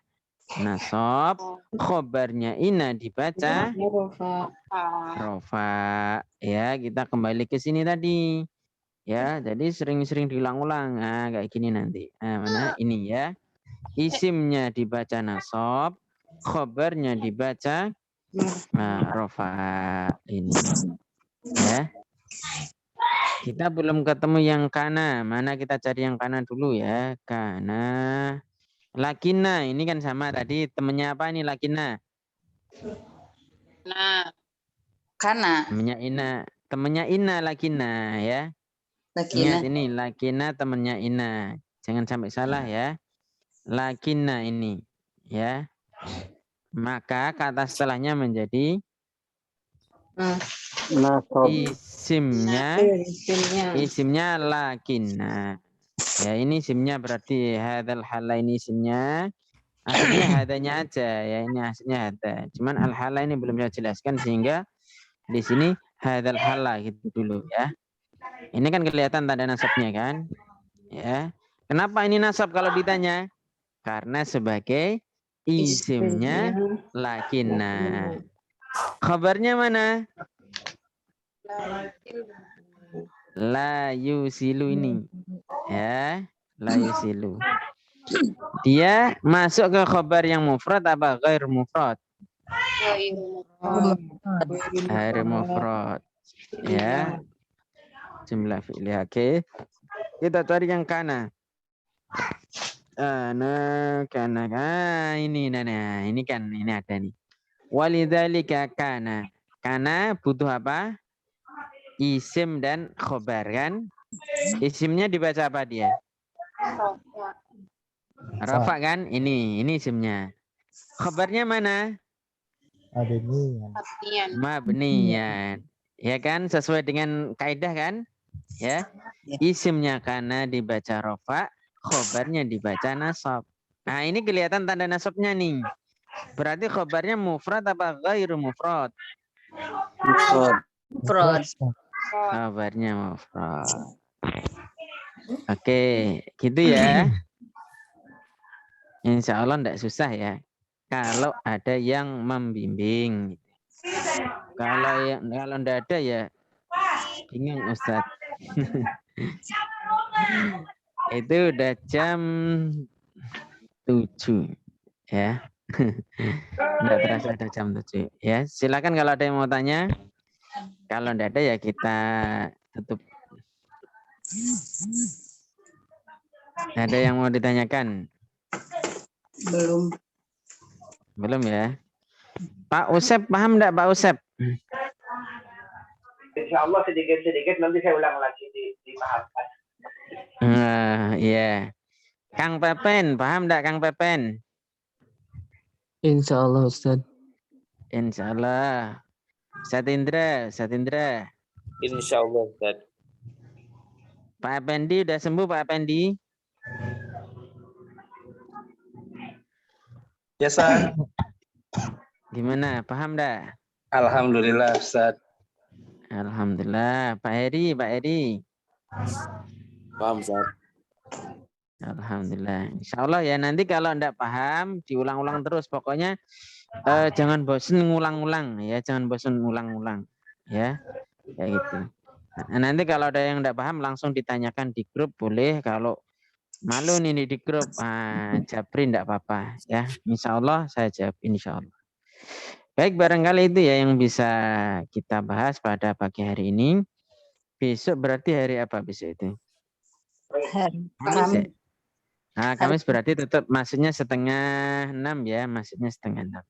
[SPEAKER 1] nasab, khobarnya Ina dibaca rofa. Ya, kita kembali ke sini tadi. Ya, jadi sering-sering diulang-ulang. Nah, kayak gini nanti. Nah, mana ini ya. Isimnya dibaca nasab, khobarnya dibaca rofa ini. Ya. Kita belum ketemu yang kana. Mana kita cari yang kana dulu ya. Kana. Lakina, ini kan sama tadi. Temennya apa ini lakina?
[SPEAKER 6] Nah,
[SPEAKER 2] Kana.
[SPEAKER 1] Temennya Ina lakina ya.
[SPEAKER 2] Lakina.
[SPEAKER 1] Ingat ini lakina temennya Ina. Jangan sampai salah ya. Lakina ini ya. Maka kata setelahnya menjadi isimnya lakina. Ya, ini isimnya berarti hadal hala, ini isimnya. Aslinya hadanya aja ya, ini aslinya hada. Cuman al hala ini belum saya jelaskan sehingga di sini hadal hala gitu dulu ya. Ini kan kelihatan tanda nasabnya kan? Ya. Kenapa ini nasab kalau ditanya? Karena sebagai isimnya lakina. Khabarnya mana? La yusilu ini. Ya, la yusilu. Dia masuk ke khabar yang mufrad apa ghair mufrad? Ghair mufrad. Ya. Jumlah fi'li. Oke. Kita cari yang kana. Ini kan ini ada nih. Walidzalika kana. Kana butuh apa? Isim dan khobar kan? Isimnya dibaca apa dia? Rafa kan? Ini isimnya. Khobarnya mana? Mabniyan. Ya kan? Sesuai dengan kaidah kan? Ya. Isimnya kana dibaca rafa, khobarnya dibaca nasab. Nah, ini kelihatan tanda nasabnya nih. Berarti khobarnya mufrad apa ghairu mufrad?
[SPEAKER 2] Mufrad.
[SPEAKER 1] Kabarnya mufrad. Oke, gitu ya. Insya Allah tidak susah ya. Kalau ada yang membimbing. Kalau tidak ada ya bingung Ustadz. Itu udah jam 7 ya. Tidak terasa ada jam 7 ya. Silakan kalau ada yang mau tanya. Kalau tidak ada ya kita tutup. Ada yang mau ditanyakan?
[SPEAKER 2] Belum.
[SPEAKER 1] Belum ya? Pak Usep, paham enggak Pak Usep?
[SPEAKER 7] Insya Allah sedikit-sedikit nanti saya ulang lagi dipahamkan.
[SPEAKER 1] Iya. Kang Pepen, paham enggak Kang Pepen?
[SPEAKER 8] Insya Allah Ustaz.
[SPEAKER 1] Insya Allah. Ustaz Indra.
[SPEAKER 5] Insya Allah, Ustaz.
[SPEAKER 1] Pak Effendi udah sembuh Pak Effendi?
[SPEAKER 5] Ya, Ustaz.
[SPEAKER 1] Gimana? Paham enggak?
[SPEAKER 5] Alhamdulillah, Ustaz.
[SPEAKER 1] Alhamdulillah. Pak Heri.
[SPEAKER 5] Paham, Ustaz.
[SPEAKER 1] Alhamdulillah. Insya Allah ya, nanti kalau enggak paham diulang-ulang terus. Pokoknya jangan bosan ngulang-ulang ya, jangan bosan ngulang-ulang ya. Kayak gitu. Nah, nanti kalau ada yang enggak paham langsung ditanyakan di grup boleh. Kalau malu nih di grup, Japri enggak apa-apa ya. Insya Allah saya jawab insya Allah. Baik, barangkali itu ya yang bisa kita bahas pada pagi hari ini. Besok berarti hari apa besok itu? Kamis ya? Nah, Kamis berarti tetap masuknya 5:30 ya, masuknya 5:30.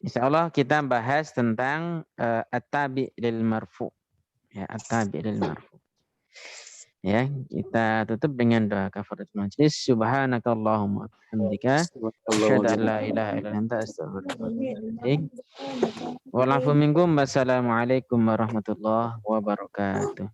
[SPEAKER 1] Insya Allah kita bahas tentang at-tabi' lil marfu. Ya, at-tabi' lil marfu. Ya, kita tutup dengan doa kafaratul majlis. Subhanakallahumma wa bihamdika asyhadu an la ilaha illa anta astaghfiruka wa atubu ilaik. Wal 'afwu minkum. Wassalamualaikum warahmatullahi wabarakatuh.